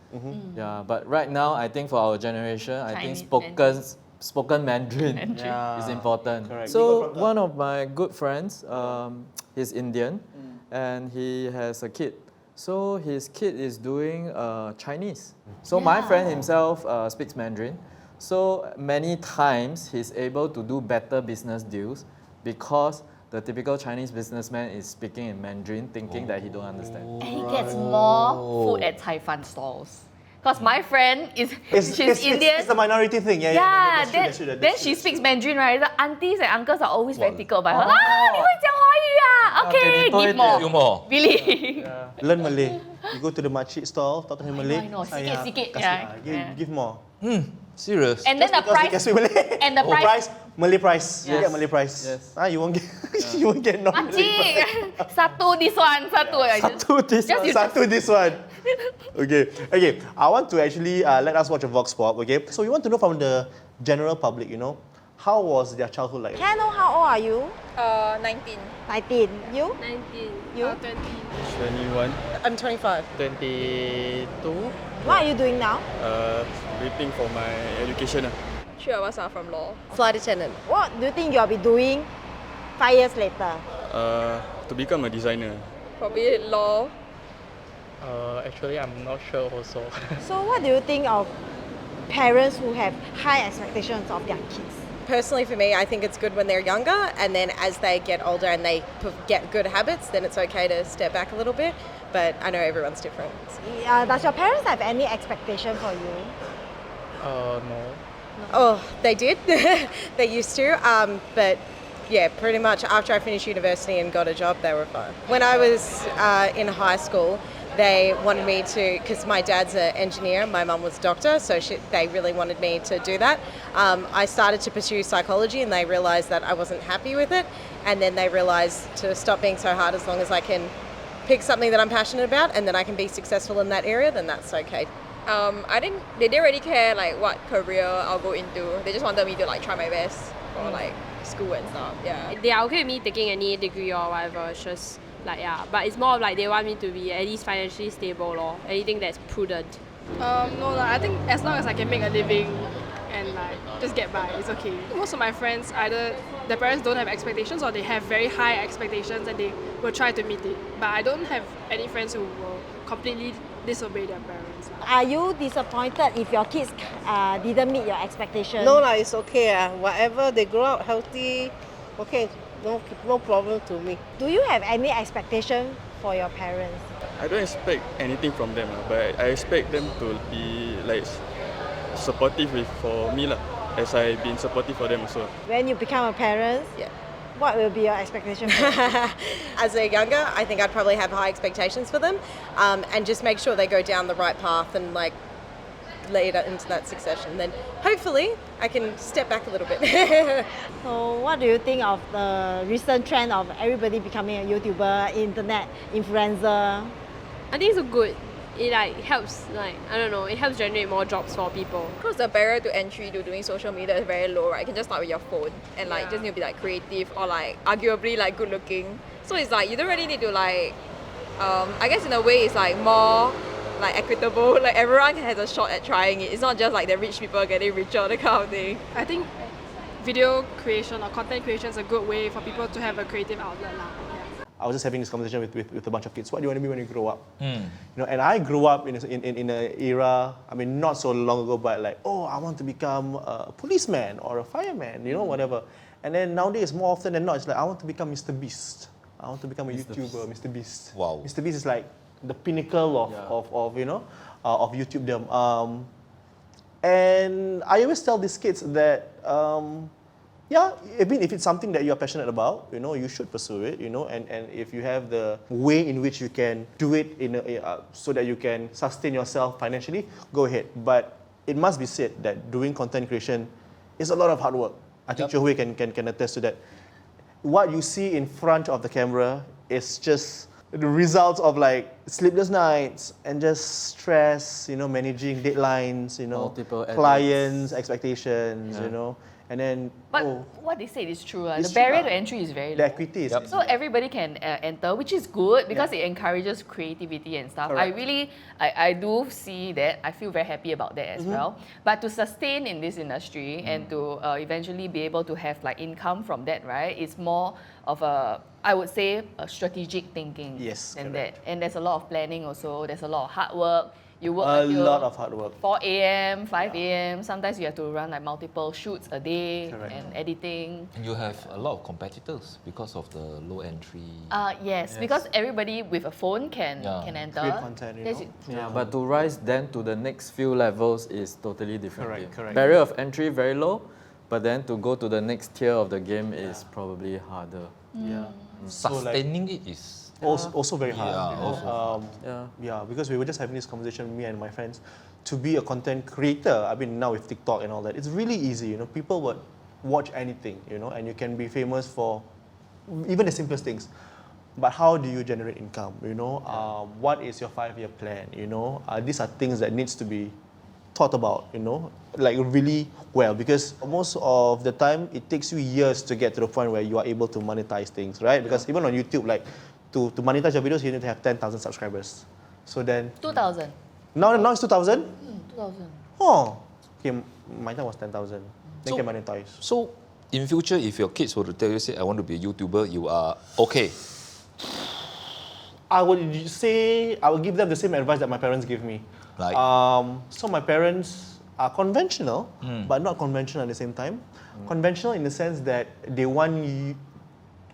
S3: Yeah, but right now I think for our generation, I think
S4: Chinese
S3: spoken Mandarin
S1: Yeah.
S3: is important.
S1: Correct.
S3: So one of my good friends, he's Indian, and he has a kid. So his kid is doing Chinese. So my friend himself speaks Mandarin. So many times he's able to do better business deals because the typical Chinese businessman is speaking in Mandarin, thinking that he don't understand.
S4: And he gets more food at Cai Fan stalls. Because my friend she's Indian.
S1: It's the minority thing. Yeah,
S4: Yeah,
S1: that's true,
S4: then she speaks Mandarin, right? The aunties and uncles are always very tickled by her.
S3: Oh.
S4: 你会讲华语啊? Okay, give more.
S2: Few more.
S4: Really?
S1: Learn Malay. You go to the makcik stall, talk to him Malay.
S4: I know.
S1: Sayang,
S4: Sikit-sikit,
S1: kasih
S4: yeah.
S1: lah. Give,
S4: Yeah.
S1: give more.
S2: Serious?
S4: And then the
S1: Because he can
S4: price.
S1: speak Malay.
S4: And the price.
S1: Price, Malay price. You
S4: Yes.
S1: get Malay price.
S3: Yes.
S1: You won't get, you won't get non-Malay price.
S4: Makcik, satu this one, satu. I just-
S3: Satu this
S4: Just
S3: one.
S4: you-
S1: Satu this one. Okay. I want to actually let us watch a Vox Pop. Okay. So we want to know from the general public. How was their childhood like?
S5: Can I know how old are you?
S6: 19.
S5: 19. You?
S6: 19.
S5: You?
S6: 20.
S7: 21,
S6: I'm 25.
S7: 22,
S5: What are you doing now?
S7: waiting for my education.
S6: 3 of us are from law. Flight attendant.
S5: What do you think you'll be doing 5 years later?
S7: To become a designer.
S6: Probably law.
S8: Actually, I'm not sure also.
S5: So what do you think of parents who have high expectations of their kids?
S6: Personally, for me, I think it's good when they're younger, and then as they get older and they get good habits, then it's okay to step back a little bit. But I know everyone's different.
S5: Does your parents have any expectation for you?
S8: No.
S6: Oh, they did. They used to. But yeah, pretty much after I finished university and got a job, they were fine. When I was in high school, they wanted me to, because my dad's an engineer, my mum was a doctor, so they really wanted me to do that. I started to pursue psychology and they realised that I wasn't happy with it, and then they realised to stop being so hard as long as I can pick something that I'm passionate about and then I can be successful in that area, then that's okay.
S9: They didn't really care like what career I'll go into. They just wanted me to like try my best for like school and stuff. Yeah.
S10: They are okay with me taking any degree or whatever. It's just like but it's more of like they want me to be at least financially stable or anything that's prudent.
S11: No, I think as long as I can make a living and like just get by, it's okay. Most of my friends, either their parents don't have expectations or they have very high expectations and they will try to meet it. But I don't have any friends who will completely disobey their parents.
S5: Are you disappointed if your kids didn't meet your expectations?
S12: No, it's okay. Whatever they grow up healthy, okay, no problem to me.
S5: Do you have any expectation for your parents?
S7: I don't expect anything from them, but I expect them to be like supportive for me, as I've been supportive for them also.
S5: When you become a parent,
S6: Yeah.
S5: what will be your expectation for them?
S6: As they're younger, I think I'd probably have high expectations for them, and just make sure they go down the right path and like lead into that succession. Then hopefully I can step back a little bit.
S5: So what do you think of the recent trend of everybody becoming a YouTuber, internet influencer?
S10: I think it's good. It like helps it helps generate more jobs for people.
S9: Because the barrier to entry to doing social media is very low, right? You can just start with your phone and like just need to be like creative or like arguably like good looking. So it's like you don't really need to like I guess in a way it's like more like equitable. Like everyone has a shot at trying it. It's not just like the rich people getting richer, that kind of thing.
S11: I think video creation or content creation is a good way for people to have a creative outlet.
S1: I was just having this conversation with a bunch of kids. What do you want to be when you grow up? You know, and I grew up in an era, I mean, not so long ago, but like, oh, I want to become a policeman or a fireman, you know, whatever. And then nowadays, more often than not, it's like, I want to become Mr. Beast. I want to become a YouTuber, Mr. Beast.
S2: Wow.
S1: Mr. Beast is like the pinnacle of you know, of YouTubedom. And I always tell these kids that, yeah, I mean, if it's something that you're passionate about, you know, you should pursue it, you know, and if you have the way in which you can do it so that you can sustain yourself financially, go ahead. But it must be said that doing content creation is a lot of hard work. I think Chohui can attest to that. What you see in front of the camera is just the results of like sleepless nights and just stress, you know, managing deadlines, you know,
S3: Multiple
S1: clients, expectations, you know. And then,
S4: But what they said is true.
S1: It's
S4: The
S1: true,
S4: barrier to entry is very
S1: the
S4: low.
S1: equity is
S4: So everybody can enter, which is good because it encourages creativity and stuff.
S1: Correct.
S4: I do see that. I feel very happy about that as well. But to sustain in this industry and to eventually be able to have like income from that, right? It's more of I would say, a strategic thinking than that. And there's a lot of planning also. There's a lot of hard work. You work
S1: a
S4: until
S1: lot of hard work.
S4: 4 a.m., 5 a.m. Sometimes you have to run like multiple shoots a day and editing.
S2: And you have a lot of competitors because of the low entry.
S4: Yes, because everybody with a phone can enter.
S1: Create content, you
S4: There's-
S1: know.
S3: Yeah, but to rise then to the next few levels is totally different.
S1: Correct,
S3: game.
S1: correct.
S3: Barrier of entry very low, but then to go to the next tier of the game is probably harder.
S1: Yeah.
S2: Sustaining it is
S1: Also very hard.
S2: Yeah,
S1: you know? Yeah, because we were just having this conversation, me and my friends, to be a content creator. I mean, now with TikTok and all that, it's really easy. You know, people would watch anything, you know, and you can be famous for even the simplest things. But how do you generate income? You know, what is your 5-year plan? You know, these are things that needs to be thought about. You know, like really well, because most of the time it takes you years to get to the point where you are able to monetize things, right? Because even on YouTube, like to monetize your videos, you need to have 10,000 subscribers. So then
S4: 2,000.
S1: now it's 2,000.
S4: 2,000.
S1: Oh, okay. My time was 10,000. Then
S2: So-
S1: can monetize.
S2: So, in future, if your kids were to tell you, say, I want to be a YouTuber, you are okay.
S1: I would give them the same advice that my parents give me.
S2: Like?
S1: So my parents are conventional, but not conventional at the same time. Conventional in the sense that they want you,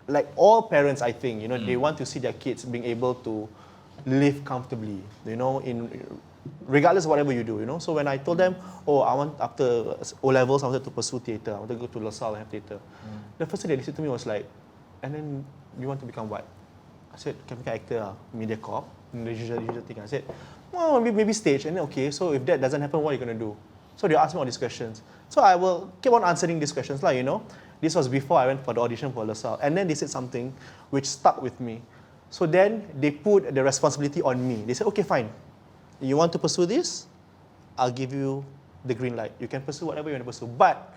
S1: like all parents, I think, you know, they want to see their kids being able to live comfortably, you know, regardless of whatever you do, you know. So when I told them, oh, after O-levels, I wanted to pursue theatre, I wanted to go to LaSalle and have theatre. The first thing they said to me was like, and then you want to become what? I said, can become actor, MediaCorp, the usual thing. I said, well, maybe stage. And then, okay, so if that doesn't happen, what are you going to do? So they asked me all these questions. So I will keep on answering these questions, like, you know. This was before I went for the audition for LaSalle. And then they said something which stuck with me. So then they put the responsibility on me. They said, okay, fine. You want to pursue this? I'll give you the green light. You can pursue whatever you want to pursue. But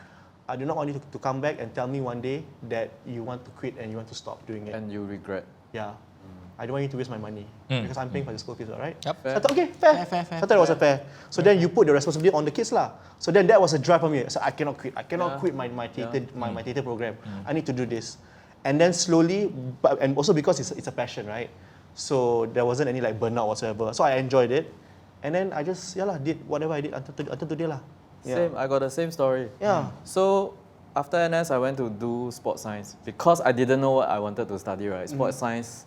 S1: I do not want you to come back and tell me one day that you want to quit and you want to stop doing it.
S3: And you regret.
S1: Yeah. I don't want you to waste my money because I'm paying for the school fees, all right?
S2: Yep.
S1: So I thought, okay, fair. So I thought it was a fair. So then you put the responsibility on the kids lah. So then that was a drive for me. So I cannot quit. I cannot quit my theatre program. I need to do this. And then slowly, and also because it's a passion, right? So there wasn't any like burnout whatsoever. So I enjoyed it. And then I just, did whatever I did until today lah.
S3: Same, I got the same story.
S1: Yeah.
S3: So after NS, I went to do sports science because I didn't know what I wanted to study, right? Sports science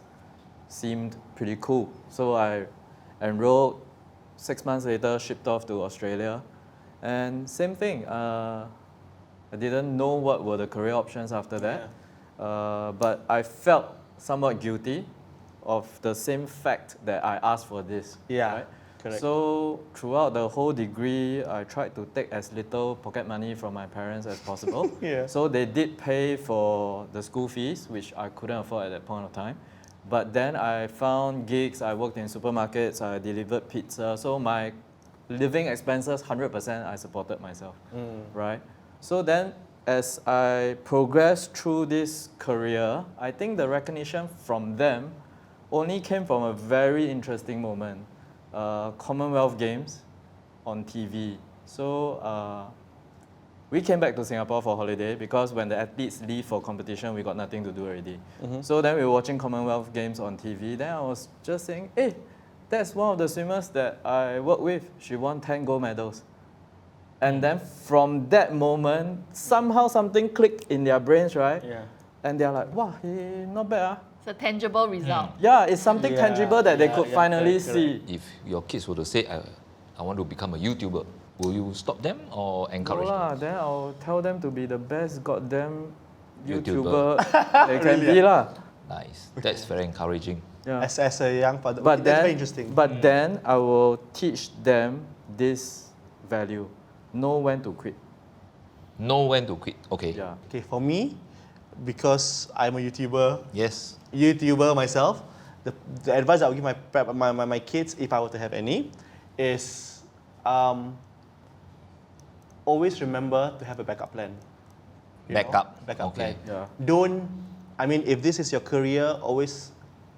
S3: seemed pretty cool. So I enrolled, 6 months later, shipped off to Australia. And same thing, I didn't know what were the career options after that. But I felt somewhat guilty of the same fact that I asked for this.
S1: Yeah,
S3: right?
S1: correct.
S3: So throughout the whole degree, I tried to take as little pocket money from my parents as possible.
S1: Yeah.
S3: So they did pay for the school fees, which I couldn't afford at that point of time. But then I found gigs, I worked in supermarkets, I delivered pizza. So my living expenses, 100% I supported myself, right? So then as I progressed through this career, I think the recognition from them only came from a very interesting moment. Commonwealth Games on TV. So we came back to Singapore for holiday because when the athletes leave for competition, we got nothing to do already. So then we were watching Commonwealth Games on TV. Then I was just saying, hey, that's one of the swimmers that I work with. She won 10 gold medals. And then from that moment, somehow something clicked in their brains, right?
S1: Yeah.
S3: And they're like, wow, he not bad. Ah.
S4: It's a tangible result.
S3: Yeah, it's something
S1: Yeah,
S3: tangible that they could
S1: yeah,
S3: finally
S1: correct.
S3: see.
S2: If your kids were to say, I want to become a YouTuber, will you stop them or encourage
S3: No
S2: them?
S3: lah, then I'll tell them to be the best goddamn
S2: YouTuber.
S3: YouTuber they can be lah.
S2: Nice. That's very encouraging.
S3: Yeah.
S1: As a young father,
S3: But
S1: that's
S3: then,
S1: very interesting.
S3: But then I will teach them this value: know when to quit.
S2: Know when to quit. Okay.
S3: Yeah.
S1: Okay, for me, because I'm a
S2: Yes.
S1: YouTuber myself, the advice I would give my kids, if I were to have any, is always remember to have a backup plan. You know? Backup
S2: Okay.
S1: plan.
S3: Yeah.
S1: Don't, I mean, if this is your career, always,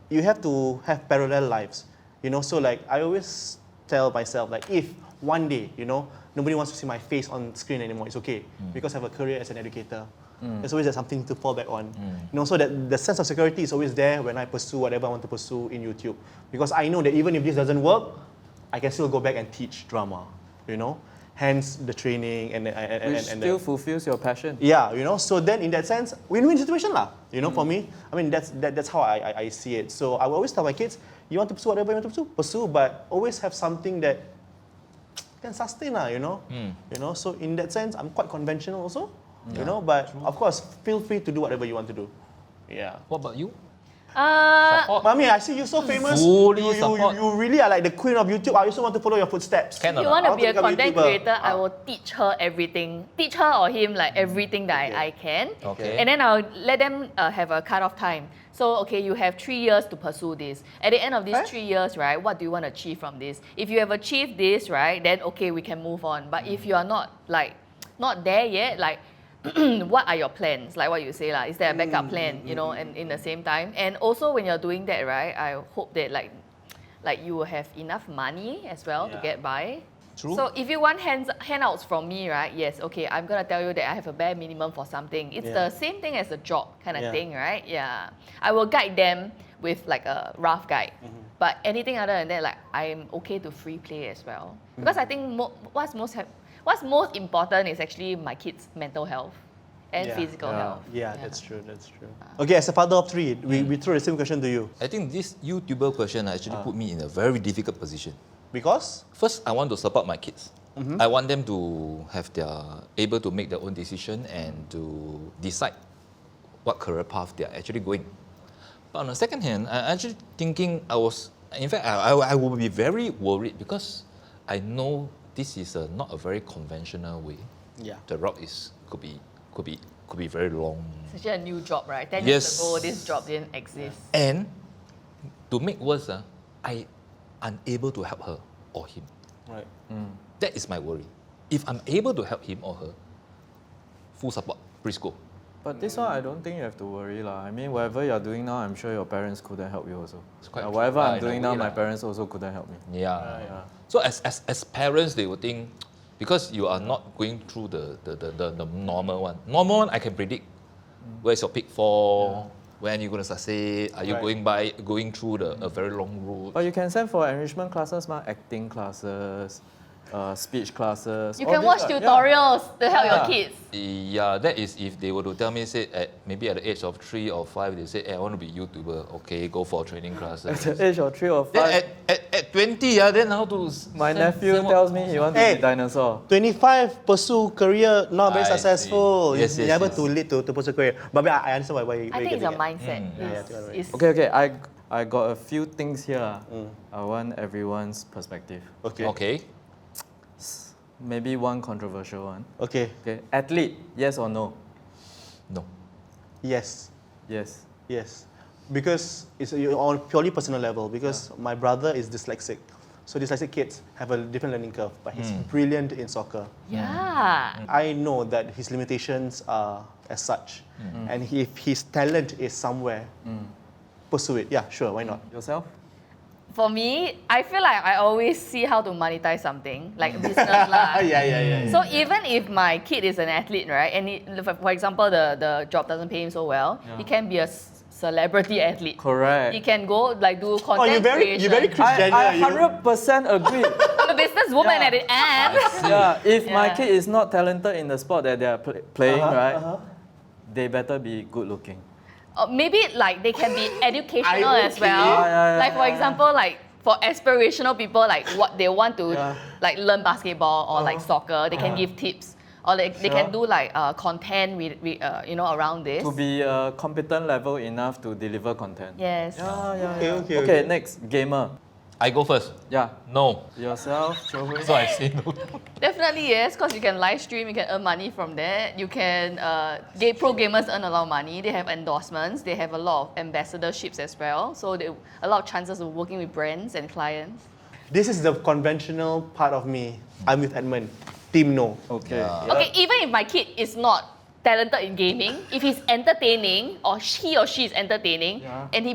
S1: you have to have parallel lives. You know, so like, I always tell myself, like, if one day, you know, nobody wants to see my face on screen anymore, it's okay, because I have a career as an educator. There's always something to fall back on. You know, so that the sense of security is always there when I pursue whatever I want to pursue in YouTube. Because I know that even if this doesn't work, I can still go back and teach drama, you know? Hence the training and
S3: Which still fulfills your passion.
S1: yeah, you know, so then in that sense, win-win situation lah, you know, for me. I mean, that's how I see it. So I will always tell my kids, you want to pursue whatever you want to pursue, but always have something that can sustain lah, you know. You know, so in that sense, I'm quite conventional also, you know, but of course, feel free to do whatever you want to do. Yeah.
S2: What about you?
S1: Mami, I see you so famous.
S2: Fully support.
S1: You really are like the queen of YouTube. I also want to follow your footsteps.
S2: Can
S4: If
S2: or
S4: you
S2: not?
S4: want to
S1: I
S4: be a
S1: want to become a
S4: content
S1: YouTuber.
S4: creator, I will teach her everything. Teach her or him like everything that I can.
S2: Okay.
S4: And then I'll let them have a cut-off time. So, okay, you have 3 years to pursue this. At the end of these 3 years, right, what do you want to achieve from this? If you have achieved this, right, then okay, we can move on. But if you are not there yet, like, what are your plans? Like what you say, is there a backup plan, you know, and in the same time? And also when you're doing that, right, I hope that like you will have enough money as well to get by.
S2: True.
S4: So if you want handouts from me, right, yes, okay, I'm gonna tell you that I have a bare minimum for something. It's the same thing as a job kind of thing, right? Yeah. I will guide them with like a rough guide. But anything other than that, like I'm okay to free play as well. Because I think what's most important is actually my kids' mental health and physical health.
S1: Yeah, that's true, that's true. Okay, as a father of 3, we throw the same question to you.
S2: I think this YouTuber question actually put me in a very difficult position.
S1: Because?
S2: First, I want to support my kids. I want them to have able to make their own decision and to decide what career path they are actually going. But on the second hand, I actually thinking in fact, I will be very worried because I know this is not a very conventional way.
S1: Yeah.
S2: The route could be very long.
S4: It's actually a new job, right? 10
S2: Yes.
S4: years ago, this job didn't exist.
S2: And to make worse, I unable to help her or him.
S1: Right.
S2: That is my worry. If I'm able to help him or her, full support, please go.
S3: But this one, I don't think you have to worry lah. I mean, whatever you're doing now, I'm sure your parents couldn't help you also.
S2: quite true.
S3: Whatever I'm
S2: In a
S3: doing
S2: way
S3: now, my
S2: lah.
S3: parents also couldn't help me.
S2: Yeah. So as parents, they would think, because you are not going through the normal one. Normal one, I can predict. Where's your pitfall? When are you going to succeed? Are you going through a very long route?
S3: But you can send for enrichment classes, acting classes, speech classes.
S4: You
S3: all
S4: can
S3: these
S4: watch
S3: are-
S4: tutorials to help your kids.
S2: Yeah, that is if they were to tell me, say, maybe at the age of 3 or 5, they say, I want to be YouTuber. Okay, go for training classes.
S3: At the age of 3 or 5,
S2: Then at 20, then how to...
S3: my nephew tells me he wants to be a dinosaur.
S1: 25, pursue career, not very
S2: I
S1: successful.
S2: see. Yes,
S1: It's
S2: yes,
S1: never
S2: yes.
S1: too late to pursue career. But I understand why you
S4: I think it's
S1: getting
S4: a mindset. It's
S3: Okay, I got a few things here. I want everyone's perspective.
S2: Okay.
S3: Maybe one controversial one.
S1: Okay.
S3: Okay, athlete, yes or no?
S2: No.
S1: Yes.
S3: Yes.
S1: Yes. Because it's on purely personal level. Because my brother is dyslexic. So dyslexic kids have a different learning curve, but he's brilliant in soccer.
S4: yeah.
S1: I know that his limitations are as such. And if his talent is somewhere, pursue it. Yeah, sure, why not?
S3: Yourself?
S4: For me, I feel like I always see how to monetize something, like business lah.
S1: Yeah.
S4: So even if my kid is an athlete, right, and for example, the job doesn't pay him so well, he can be a celebrity athlete.
S3: Correct.
S4: He can go like do content
S1: Oh,
S4: creation.
S1: you very Chris Jenner.
S3: I
S1: you.
S3: 100% agree.
S4: I'm a businesswoman
S3: Yeah.
S4: at the end.
S3: Yeah, if my
S4: Yeah.
S3: kid is not talented in the sport that they are playing, right, they better be good looking.
S4: Maybe like they can be educational as well.
S3: Yeah,
S4: Like for example, like for aspirational people, like what they want to like learn basketball or like soccer, they can give tips. Or they can do like content around this.
S3: To be competent level enough to deliver content.
S4: Yes.
S3: Okay, next, gamer.
S2: I go first.
S3: Yeah.
S2: No.
S3: Yourself, Chohui?
S2: So I say no.
S4: Definitely yes, because you can live stream, you can earn money from that. You can, pro gamers earn a lot of money. They have endorsements. They have a lot of ambassadorships as well. So a lot of chances of working with brands and clients.
S1: This is the conventional part of me. I'm with Edmund. Team no.
S3: Okay.
S4: Okay, even if my kid is not talented in gaming, if he's entertaining or he or she is entertaining, and he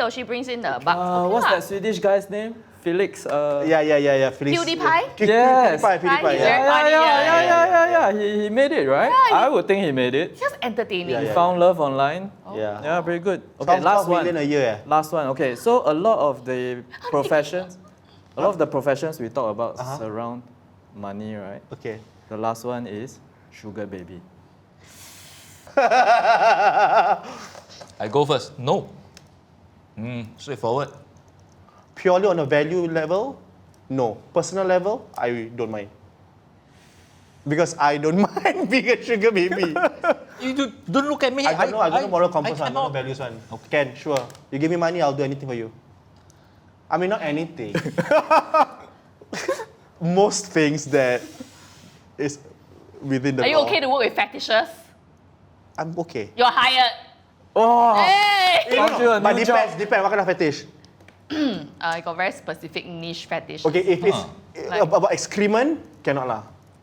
S4: or she brings in the bucks, okay
S3: What's
S4: lah.
S3: that Swedish guy's name? Felix.
S1: Yeah. Felix.
S4: PewDiePie?
S3: Yes.
S1: PewDiePie.
S4: He's very funny,
S3: Yeah. He made it, right?
S4: Yeah,
S3: I would think he made it.
S4: Just entertaining.
S3: He found love online.
S1: Yeah.
S3: Yeah, very good. Okay,
S1: 12
S3: last one.
S1: million a year.
S3: Last one. Okay, so a lot of the professions, we talk about surround money, right?
S1: Okay.
S3: The last one is sugar baby.
S2: I go first. No. Straightforward.
S1: Purely on a value level, no. Personal level, I don't mind. Because I don't mind being a sugar baby.
S2: You don't look at me.
S1: I don't know moral compass one, I don't know
S2: cannot.
S1: values one. Can, sure. You give me money, I'll do anything for you. I mean, not anything. Most things that is within the
S4: Are you
S1: law.
S4: okay to work with fetishes?
S1: I'm okay.
S4: You're hired.
S3: Oh,
S4: Hey!
S3: found you a
S1: But
S3: new
S1: depends,
S3: job.
S1: what kind of fetish?
S4: I got very specific niche fetish.
S1: Okay, if it's about excrement, cannot lah.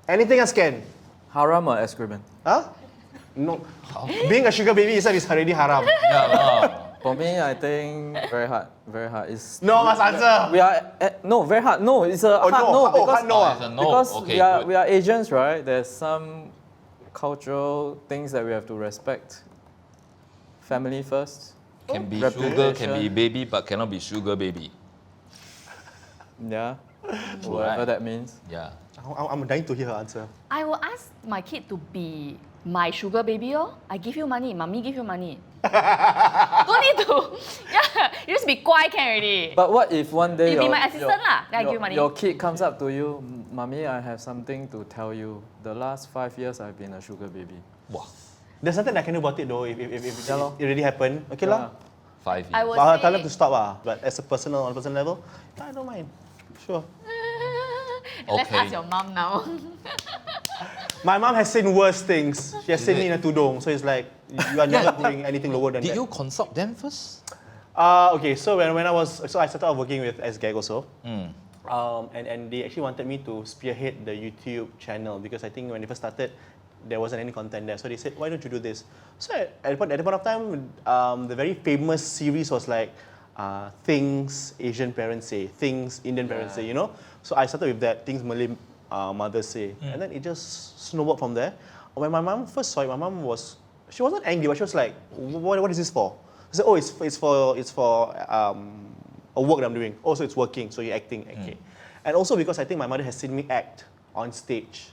S1: Anything else can.
S3: Haram or excrement?
S1: Huh? No. Being a sugar baby itself is already haram.
S2: Yeah, lah.
S3: For me, I think very hard. Very hard. It's
S1: No, must answer.
S3: We are no very hard. No, it's a hard
S1: no.
S3: no
S1: Oh,
S3: because
S1: hard no.
S2: It's a no.
S3: because
S2: Okay, good.
S3: we are Asians, right? There's some cultural things that we have to respect. Family first.
S2: Can be
S3: Reputation.
S2: sugar, can be baby, but cannot be sugar baby.
S3: Yeah. Whatever
S2: Right.
S3: that means.
S2: Yeah.
S1: I'm dying to hear her answer.
S4: I will ask my kid to be my sugar baby. I give you money. Mommy give you money. Don't need to. Yeah, you just be quiet can already.
S3: But what if one day
S4: You be my assistant lah, then I give you money.
S3: your kid comes up to you, Mommy, I have something to tell you. The last 5 years I've been a sugar baby.
S2: Wow.
S1: There's nothing I can do about it though. If
S3: Yeah, lor.
S1: it really happened, okay lah.
S2: 5 years.
S4: I would
S1: But I'll
S4: say,
S1: tell them to stop But as a on a personal level, I don't mind. Sure.
S4: let's
S2: Okay.
S4: ask your mom now.
S1: My mom has seen worse things. She has
S2: Is
S1: seen
S2: it?
S1: me in a tudung, so it's like you are never doing anything lower than
S2: Did
S1: that.
S2: you consult them first?
S1: Okay, so when I started off working with SGAG also. And they actually wanted me to spearhead the YouTube channel because I think when they first started, there wasn't any content there. So they said, why don't you do this? So at the point of time, the very famous series was like things Asian parents say, things Indian parents say, you know? So I started with that, things Malay mothers say. And then it just snowballed from there. When my mom first saw it, she wasn't angry, but she was like, what is this for? I said, oh, it's for a work that I'm doing. Also, it's working, so you're acting. Okay. And also because I think my mother has seen me act on stage,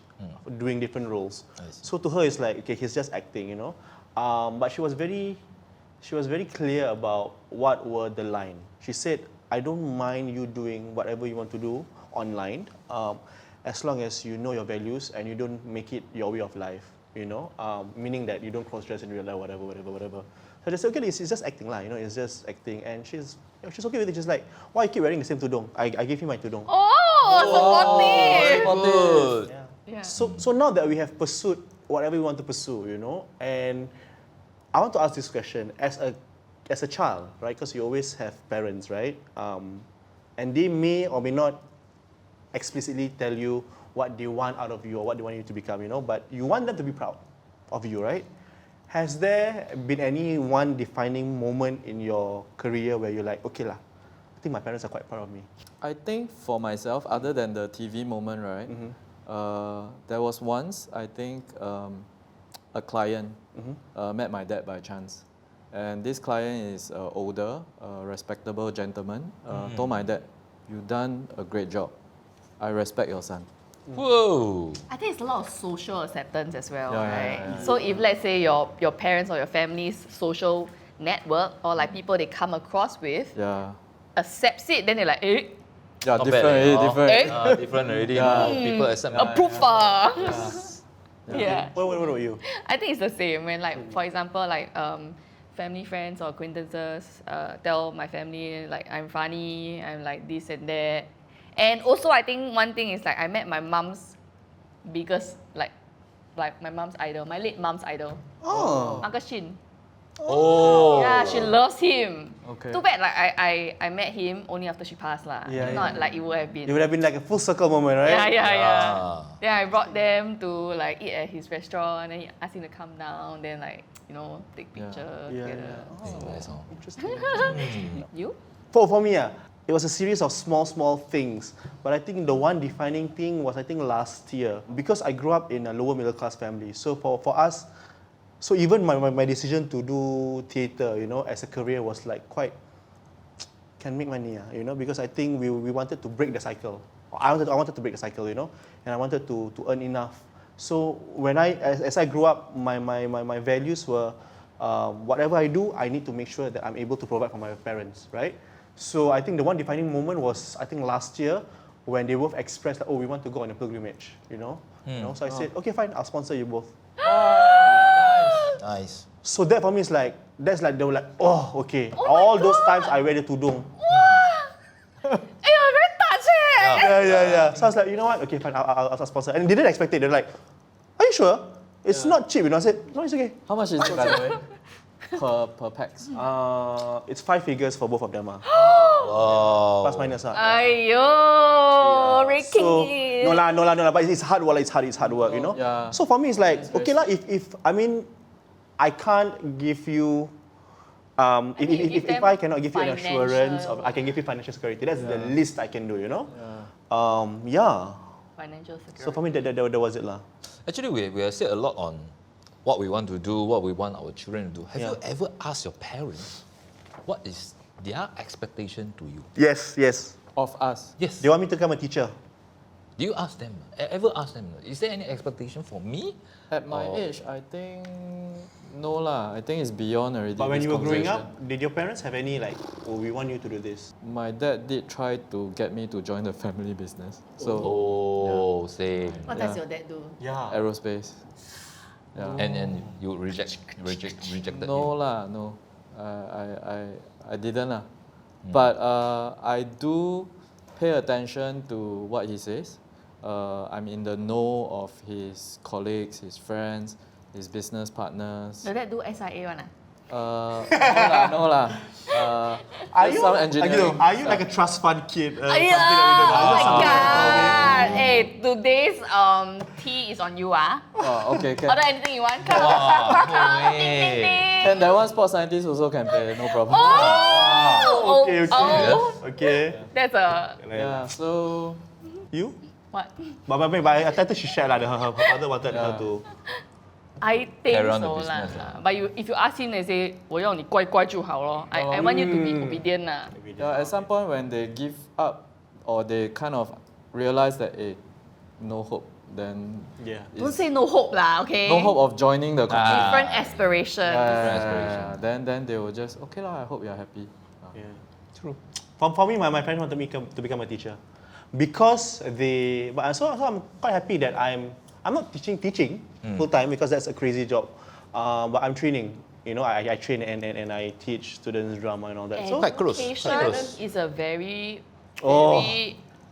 S1: doing different roles. So to her, it's like, okay, he's just acting, you know. But she was very clear about what were the line. She said, I don't mind you doing whatever you want to do online, as long as you know your values and you don't make it your way of life, you know. Meaning that you don't cross-dress in real life, whatever. So they said, okay, it's just acting lah, you know, it's just acting. And she's okay with it. She's like, why you keep wearing the same tudung? I gave you my tudung.
S4: Oh, supportive.
S2: Good.
S4: Yeah.
S1: So now that we have pursued whatever we want to pursue, you know, and I want to ask this question as a child, right? Because you always have parents, right? And they may or may not explicitly tell you what they want out of you or what they want you to become, you know, but you want them to be proud of you, right? Has there been any one defining moment in your career where you're like, okay lah, think my parents are quite proud of me.
S3: I think for myself, other than the TV moment, right? There was once, I think, a client met my dad by chance. And this client is older, respectable gentleman. Told my dad, "You've done a great job. I respect your son."
S2: Whoa!
S4: I think it's a lot of social acceptance as well,
S3: Yeah,
S4: right?
S3: yeah, yeah.
S4: So if let's say your parents or your family's social network or like people they come across with
S3: Yeah.
S4: accepts it, then they're like, eh,
S3: Yeah,
S2: Not
S3: different,
S2: bad,
S3: already, different.
S2: different already.
S3: Yeah.
S2: Now people accept.
S4: approve ah. Yeah.
S1: What about you?
S4: I think it's the same when like for example like family friends or acquaintances tell my family like I'm funny, I'm like this and that. And also I think one thing is like I met my mom's biggest like my mom's idol, my late mom's idol.
S1: Oh.
S4: Uncle Shin.
S2: Oh.
S4: Yeah, she loves him.
S3: Okay.
S4: Too bad like I met him only after she passed lah.
S1: Yeah,
S4: If not like it would have been.
S1: It would have been like a full circle moment, right?
S4: Yeah. Then I brought them to like eat at his restaurant, and then he asked him to come down, then like, you know, take picture together.
S2: Nice, huh?
S1: Interesting.
S4: You?
S1: For me, it was a series of small things. But I think the one defining thing was I think last year. Because I grew up in a lower middle class family. So for us, so even my decision to do theatre, you know, as a career was like quite, can make money, you know, because I think we wanted to break the cycle. I wanted to break the cycle, you know, and I wanted to earn enough. So when as I grew up, my values were, whatever I do, I need to make sure that I'm able to provide for my parents, right? So I think the one defining moment was, I think last year, when they both expressed that, oh, we want to go on a pilgrimage, you know? You know? So I said, okay, fine, I'll sponsor you both.
S2: Nice.
S1: So that for me is like, that's like, they were like, oh, okay. All those times I wear the tudung.
S4: Hey, you're very touched eh?
S1: Yeah. So I was like, you know what? Okay, fine, I'll sponsor. And they didn't expect it. They're like, are you sure? It's not cheap, you know? I said, no, it's okay.
S3: How much is it, by the way? Per pax?
S1: It's 5 figures for both of them.
S2: Wow.
S1: Plus minus.
S4: Aiyo, raking
S1: So,
S4: it.
S1: no lah. But it's hard work. It's hard work, you know.
S3: Yeah.
S1: So for me, it's like okay lah. If I mean, I can't give you. If I cannot give you an assurance, I can give you financial security. That's the least I can do, you know. Yeah.
S4: Financial security.
S1: So for me, that was it lah.
S2: Actually, we have said a lot on what we want to do, what we want our children to do. Have you ever asked your parents what is their expectation to you?
S1: Yes.
S3: Of us?
S2: Yes.
S1: They want me to become a teacher.
S2: Do you ask them? Ever ask them? Is there any expectation for me?
S3: At my age, I think no lah. I think it's beyond already.
S1: But when
S3: this
S1: you were growing
S3: conversation.
S1: up, did your parents have any like, oh, we want you to do this?
S3: My dad did try to get me to join the family business. So
S2: same.
S4: What does your dad do?
S1: Yeah.
S3: aerospace. Yeah.
S2: And you rejected
S3: No
S2: him.
S3: lah, no. I didn't lah. But I do pay attention to what he says. I'm in the know of his colleagues, his friends, his business partners.
S4: Your dad do SIA one
S3: No lah.
S1: Are you
S3: some engineering?
S1: Are you like a trust fund kid?
S4: Oh my god! Hey, today's tea is on you
S3: Okay, can.
S4: Order anything you want. Come. Ding, ding, ding.
S3: And that one sports scientist also can pay, no problem.
S1: Okay.
S4: That's a
S3: Yeah, so
S1: You?
S4: what?
S1: But I thought she shared like her father wanted her to.
S4: I think
S2: Carry on the
S4: so
S2: business
S4: lah. But if you ask him, they say 我要你乖乖就好咯. I want you to be obedient lah.
S3: yeah, at some point when they give up or they kind of realize that no hope, then
S1: Yeah.
S4: Don't say no hope lah, okay?
S3: no hope of joining the company.
S4: Different aspiration.
S3: Then they will just okay lah. I hope you're happy.
S1: Yeah, true. For me, my parents wanted me to become a teacher, because so I'm quite happy that I'm not teaching full time because that's a crazy job, but I'm training. You know, I train and I teach students drama and all that. So
S2: quite close.
S4: Education is a very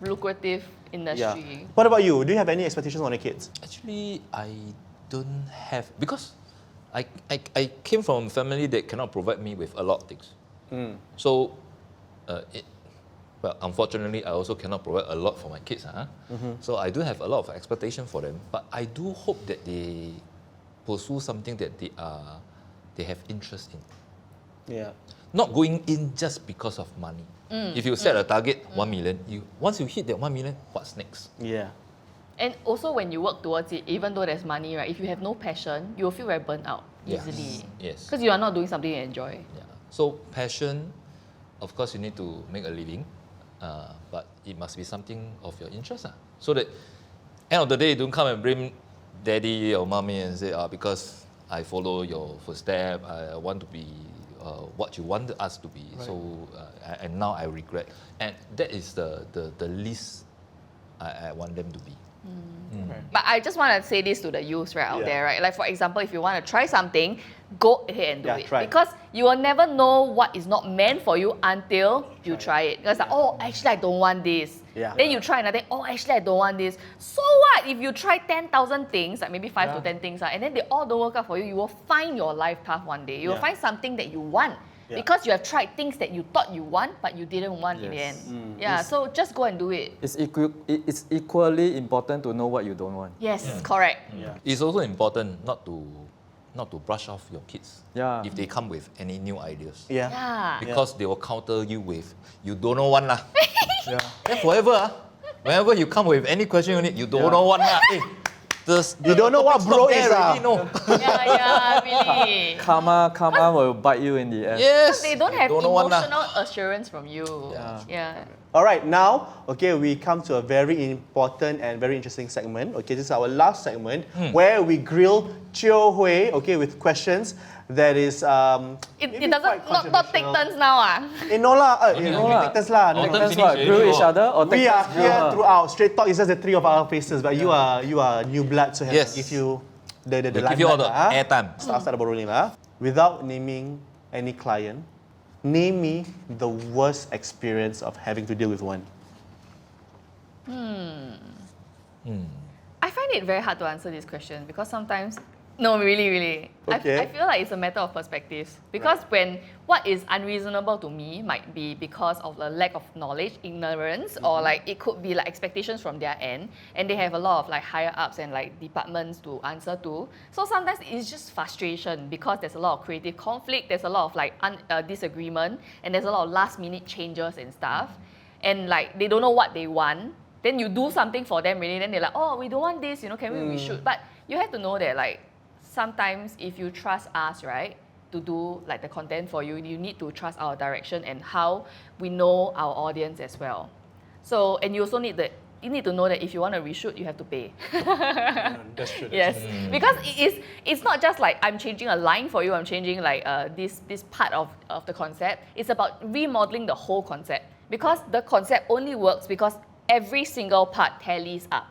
S4: lucrative industry.
S1: What about you? Do you have any expectations on your kids?
S2: Actually, I don't have, because I came from a family that cannot provide me with a lot of things. So, well, unfortunately, I also cannot provide a lot for my kids. So I do have a lot of expectation for them, but I do hope that they pursue something that they have interest in.
S1: Yeah.
S2: Not going in just because of money. If you set a target 1 million, once you hit that 1 million, what's next?
S1: Yeah.
S4: And also when you work towards it, even though there's money, right? If you have no passion, you will feel very burnt out easily.
S2: Yes.
S4: Because you are not doing something you enjoy.
S2: Yeah. So passion, of course, you need to make a living, but it must be something of your interest, so that end of the day, don't come and bring daddy or mommy and say, because I follow your footsteps, I want to be what you wanted us to be. Right. So and now I regret, and that is the least I want them to be.
S1: Okay.
S4: But I just want to say this to the youth out there, right? Like for example, if you want to try something, go ahead and do it.
S1: Try.
S4: Because you will never know what is not meant for you until you try it. Because like, oh, actually I don't want this.
S1: Yeah.
S4: Then you try another, oh, actually I don't want this. So what if you try 10,000 things, like maybe 5 to 10 things, and then they all don't work out for you, you will find your life path one day. You will find something that you want. Because you have tried things that you thought you want, but you didn't want in the end. So just go and do it.
S3: It's equally important to know what you don't want.
S4: Yes, correct.
S2: It's also important not to brush off your kids.
S3: Yeah.
S2: If they come with any new ideas.
S4: Because
S2: they will counter you with, you don't know one lah. Then forever, whenever you come with any question you need, you don't know one lah.
S1: You don't know what bro is.
S4: Really.
S3: Karma will bite you in the ass.
S2: Yes.
S4: They don't have emotional assurance from you.
S1: All right, now, we come to a very important and very interesting segment. This is our last segment where we grill Chio Hui, with questions that is
S4: it doesn't not take turns now.
S1: No lah, we take turns lah.
S3: Grill each other or take
S1: we are
S3: turns
S1: here throughout. Straight Talk is just the three of our faces, but you are new blood, so I have to give you the
S2: give you all the airtime.
S1: Start the rolling lah. Without naming any client, name me the worst experience of having to deal with one.
S4: I find it very hard to answer this question because sometimes, no, really. I feel like it's a matter of perspectives. Because when what is unreasonable to me might be because of the lack of knowledge, ignorance, or like it could be like expectations from their end, and they have a lot of like higher ups and like departments to answer to. So sometimes it's just frustration because there's a lot of creative conflict, there's a lot of like disagreement, and there's a lot of last minute changes and stuff, and like they don't know what they want. Then you do something for them really, then they're like, oh, we don't want this, can we should. But you have to know that like sometimes if you trust us, right, to do like the content for you, you need to trust our direction and how we know our audience as well. So, and you also need to know that if you want to reshoot, you have to pay.
S1: That's true.
S4: Yes, because it's not just like I'm changing a line for you, I'm changing like this part of the concept. It's about remodeling the whole concept because the concept only works because every single part tallies up.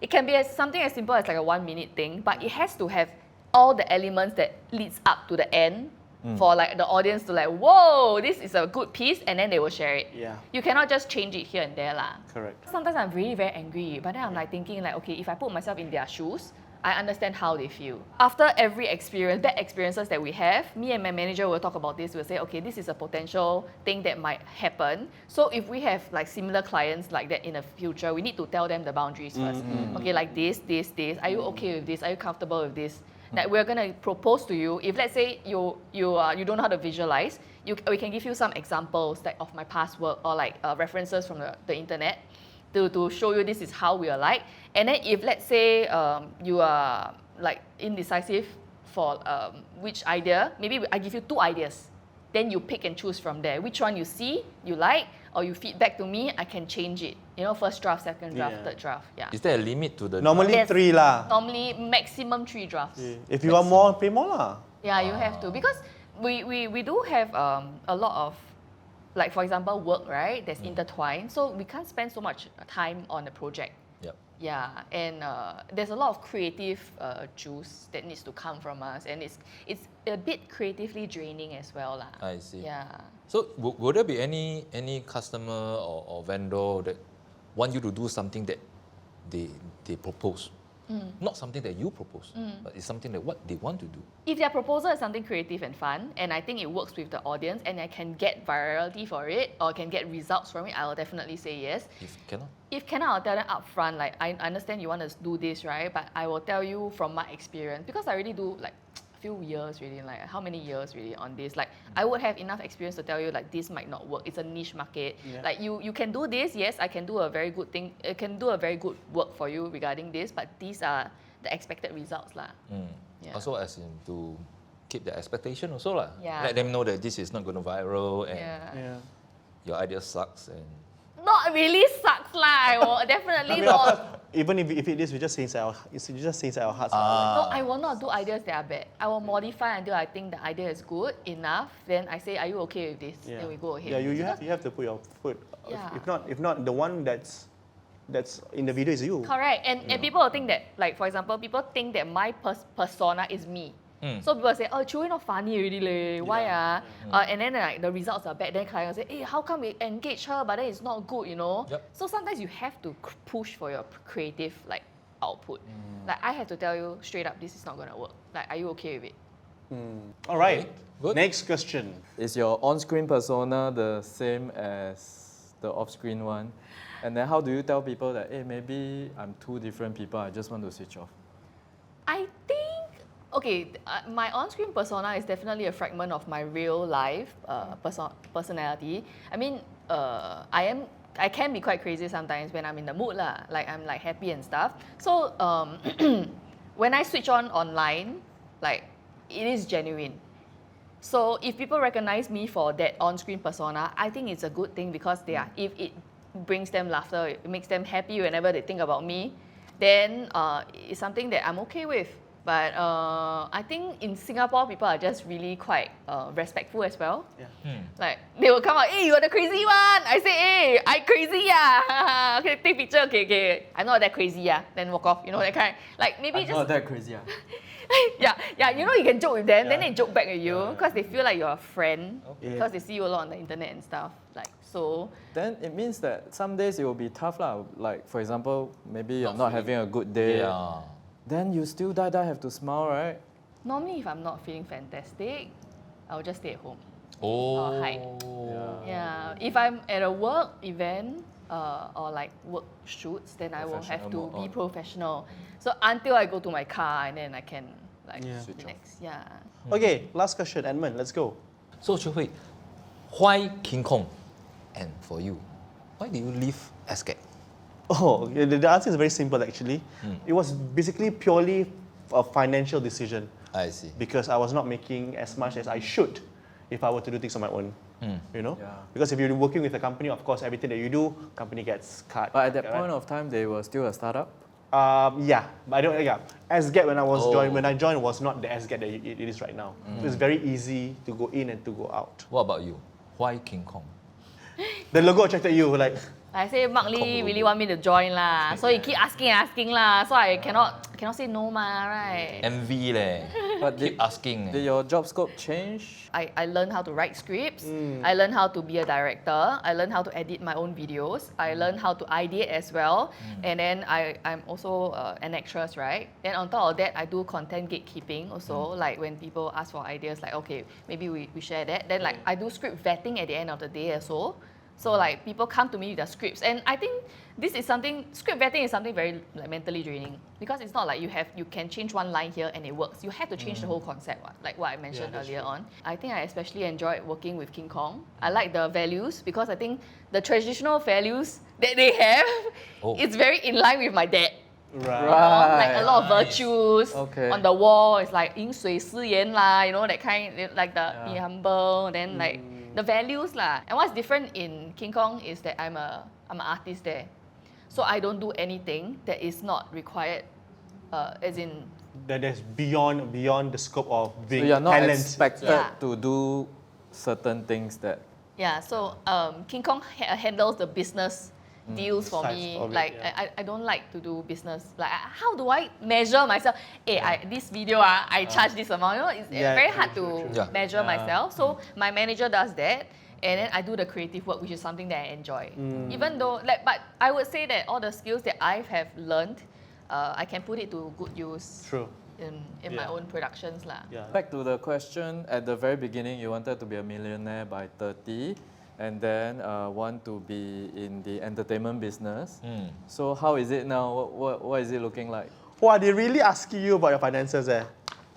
S4: It can be something as simple as like a 1 minute thing, but it has to have all the elements that leads up to the end for like the audience to like, whoa, this is a good piece, and then they will share it. You cannot just change it here and there lah.
S1: Correct.
S4: Sometimes I'm really very angry, but then I'm like thinking like, okay, if I put myself in their shoes, I understand how they feel. After every experience, bad experiences that we have, me and my manager will talk about this. We'll say, okay, this is a potential thing that might happen. So if we have like similar clients like that in the future, we need to tell them the boundaries first. Okay, like this. Are you okay with this? Are you comfortable with this? That we're gonna propose to you. If let's say you don't know how to visualize, we can give you some examples like of my past work or like references from the internet. To show you this is how we are like. And then if let's say you are like indecisive for which idea, maybe I give you 2 ideas. Then you pick and choose from there. Which one you see, you like, or you feedback to me, I can change it. First draft, second draft, third draft. Yeah.
S2: Is there a limit to the
S1: Normally 3 lah.
S4: Normally maximum 3 drafts.
S1: If you want more, pay more lah.
S4: Yeah, you have to. Because we do have a lot of, like for example, work, right? That's intertwined. So we can't spend so much time on the project. Yeah, and there's a lot of creative juice that needs to come from us, and it's a bit creatively draining as well lah.
S2: I see.
S4: Yeah.
S2: So would there be any customer or vendor that want you to do something that they propose? Not something that you propose, but it's something that what they want to do.
S4: If their proposal is something creative and fun, and I think it works with the audience, and I can get virality for it, or can get results from it, I will definitely say yes. If cannot, I'll tell them upfront, like, I understand you want to do this, right? But I will tell you from my experience, because I really do like few years really, like how many years really on this. Like I would have enough experience to tell you like this might not work. It's a niche market.
S1: Yeah.
S4: Like you can do this, yes, I can do a very good thing. I can do a very good work for you regarding this, but these are the expected results lah. Yeah.
S2: Also, as in to keep the expectation also lah.
S4: Yeah.
S2: Let them know that this is not going to viral and
S4: Yeah.
S2: your idea sucks and.
S4: Not really sucks lah. I will definitely
S1: I mean, of course,
S4: not.
S1: even if it is, we just say inside our hearts.
S4: No, I will not do ideas that are bad. I will modify until I think the idea is good enough. Then I say, are you okay with this?
S1: Yeah.
S4: Then we go ahead.
S1: Yeah, you have to put your foot.
S4: Yeah.
S1: If not, the one that's in the video is you.
S4: Correct. And people will think that, like for example, people think that my persona is me. So people say, oh, Chewy not funny already leh. Why and then like the results are bad. Then client will say, hey, how come we engage her, but then it's not good, you know?
S2: Yep.
S4: So sometimes you have to push for your creative like output. Like I have to tell you straight up, this is not gonna work. Like, are you okay with it?
S1: All right.
S2: Good.
S1: Next question.
S3: Is your on-screen persona the same as the off-screen one? And then how do you tell people that, hey, maybe I'm two different people, I just want to switch off?
S4: I think, okay, my on-screen persona is definitely a fragment of my real life personality. I mean, I can be quite crazy sometimes when I'm in the mood lah. Like I'm like happy and stuff. So when I switch on online, like it is genuine. So if people recognize me for that on-screen persona, I think it's a good thing because if it brings them laughter, it makes them happy whenever they think about me, then it's something that I'm okay with. But I think in Singapore, people are just really quite respectful as well.
S1: Yeah.
S4: Like they will come out, hey, you're the crazy one. I say, hey, I crazy yeah. Okay, take picture. Okay. I'm not that crazy yeah. Then walk off. You know that kind. Like maybe
S3: I'm not that crazy.
S4: yeah. You know you can joke with them. Then they joke back at you because they feel like you're a friend because they see you a lot on the internet and stuff. Like so.
S3: Then it means that some days it will be tough lah. Like for example, maybe you're not having a good day.
S2: Yeah.
S3: Then you still have to smile, right?
S4: Normally, if I'm not feeling fantastic, I'll just stay at home.
S2: Oh.
S4: Or hide. Yeah. If I'm at a work event or like work shoots, then I will have to be professional. So until I go to my car and then I can like relax. Yeah.
S1: Okay, last question, Edmund. Let's go.
S2: So, Chuhui, why King Kong? And for you, why did you leave SCAT?
S1: Oh, the answer is very simple actually. It was basically purely a financial decision.
S2: I see.
S1: Because I was not making as much as I should if I were to do things on my own. You know?
S3: Yeah.
S1: Because if you're working with a company, of course, everything that you do, company gets cut.
S3: But at that point of time, they were still a startup.
S1: Yeah, but I don't. Yeah, SGAT when I joined was not the SGAT that it is right now. It was very easy to go in and to go out.
S2: What about you? Why King Kong?
S1: The logo attracted you, like.
S4: I say Mark Lee really want me to join lah, so he keep asking lah, so I cannot say no ma, right?
S2: Envy leh.
S3: But
S2: keep asking.
S3: Did your job scope change?
S4: I learned how to write scripts. I learned how to be a director. I learned how to edit my own videos. I learned how to ideate as well. And then I'm also an actress, right? Then on top of that, I do content gatekeeping also. Like when people ask for ideas, like okay, maybe we share that. Then like I do script vetting at the end of the day as well. So like people come to me with their scripts, and I think script vetting is something very like mentally draining because it's not like you can change one line here and it works. You have to change the whole concept, like what I mentioned earlier on. I think I especially enjoyed working with King Kong. I like the values because I think the traditional values that they have, it's very in line with my dad.
S1: Right.
S4: Like a lot of virtues on the wall. It's like 饮水思源 lah, you know, that kind, like the be humble, then like the values lah. And what's different in King Kong is that I'm an artist there. So I don't do anything that is not required, as in...
S1: That is beyond the scope of being
S3: So you're not
S1: talent.
S3: expected to do certain things that...
S4: Yeah, so King Kong handles the business deals for me. Like I don't like to do business. Like how do I measure myself? Hey, this video I charge this amount. You know, it's very hard to measure myself. So my manager does that, and then I do the creative work, which is something that I enjoy. Even though, but I would say that all the skills that I have learned, I can put it to good use.
S1: True.
S4: In my own productions lah.
S3: Back to the question, at the very beginning, you wanted to be a millionaire by 30. And then want to be in the entertainment business. So how is it now? What is it looking like?
S1: Wow, they really asking you about your finances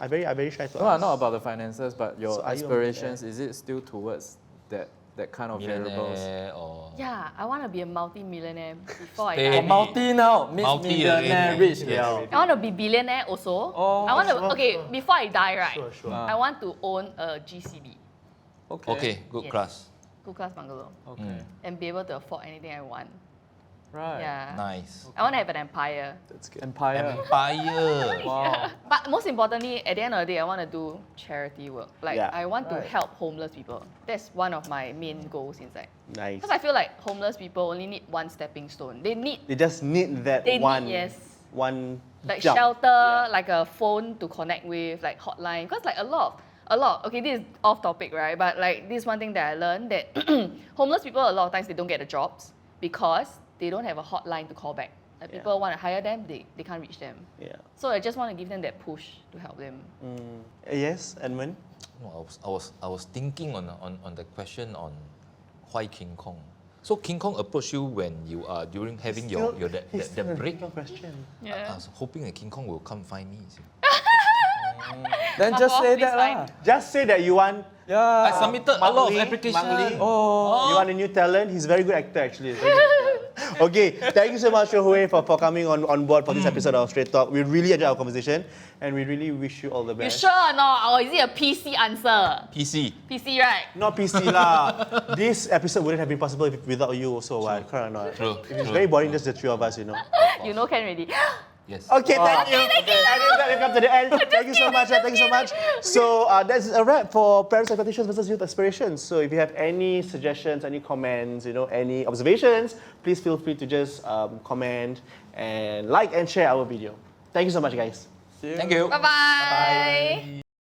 S1: I'm very shy to
S3: No,
S1: ask.
S3: not about the finances, but your
S1: So are you a
S3: aspirations, is it still towards that kind of variables?
S2: Millionaire or
S4: Yeah, I want to be a multi-millionaire before I
S2: Stay
S4: die.
S3: Multi now, Miss
S2: Multi
S3: Millionaire,
S2: again.
S3: rich
S2: Yes.
S3: now.
S4: I want to be billionaire also.
S3: Oh,
S4: I want to,
S1: sure,
S4: okay,
S1: sure.
S4: before I die, right?
S1: Sure, sure.
S4: I want to own a GCB,
S2: Okay, good
S4: Yes.
S2: class.
S4: good class bungalow,
S3: Okay.
S4: and be able to afford anything I want.
S3: Right.
S4: Yeah.
S2: Nice.
S4: I want to have an empire.
S1: That's good.
S3: Empire.
S2: Empire.
S3: Wow.
S4: But most importantly, at the end of the day, I want to do charity work. Like,
S1: Yeah.
S4: I want to
S3: Right.
S4: help homeless people. That's one of my main goals inside.
S1: Nice.
S4: Because I feel like homeless people only need one stepping stone. They need
S1: They just need that
S4: They need,
S1: one,
S4: yes.
S1: one
S4: like
S1: jump.
S4: shelter, like a phone to connect with, like hotline. Because like a lot, okay, this is off topic, right? But like this is one thing that I learned, that homeless people, a lot of times they don't get the jobs because they don't have a hotline to call back. Like
S1: Yeah.
S4: people want to hire them, they can't reach them.
S1: Yeah.
S4: So I just want to give them that push to help them.
S1: Yes, Edmund.
S2: No, I was thinking on the question on why King Kong. So King Kong approached you when you are during having your that break.
S1: Question.
S2: I was hoping that King Kong will come find me. See.
S3: Then just say
S4: Please
S3: that
S4: find-
S3: lah.
S1: Just say that you want.
S2: I
S3: Yeah.
S2: submitted a lot of
S1: Mark Lee,
S2: applications.
S1: Mark Lee.
S3: Oh.
S1: You want a new talent? He's a very good actor, actually. Very good actor. Okay, thank you so much, Hui, for coming on board for this episode of Straight Talk. We really enjoyed our conversation, and we really wish you all the
S4: You
S1: best.
S4: sure or not? Or is it a PC answer?
S2: PC.
S4: PC, right?
S1: Not PC lah. This episode wouldn't have been possible without you also. Why? Correct or not?
S2: True,
S1: It's
S2: true.
S1: very boring, just the three of us, you know.
S4: You know can already.
S2: Yes.
S1: Okay, thank you. And with that, we've come to the end. Thank you so much. Thank you so much. So that's a wrap for Parents' Expectations versus Youth Aspirations. So if you have any suggestions, any comments, any observations, please feel free to just comment and like and share our video. Thank you so much, guys.
S2: Thank you.
S4: Bye-bye.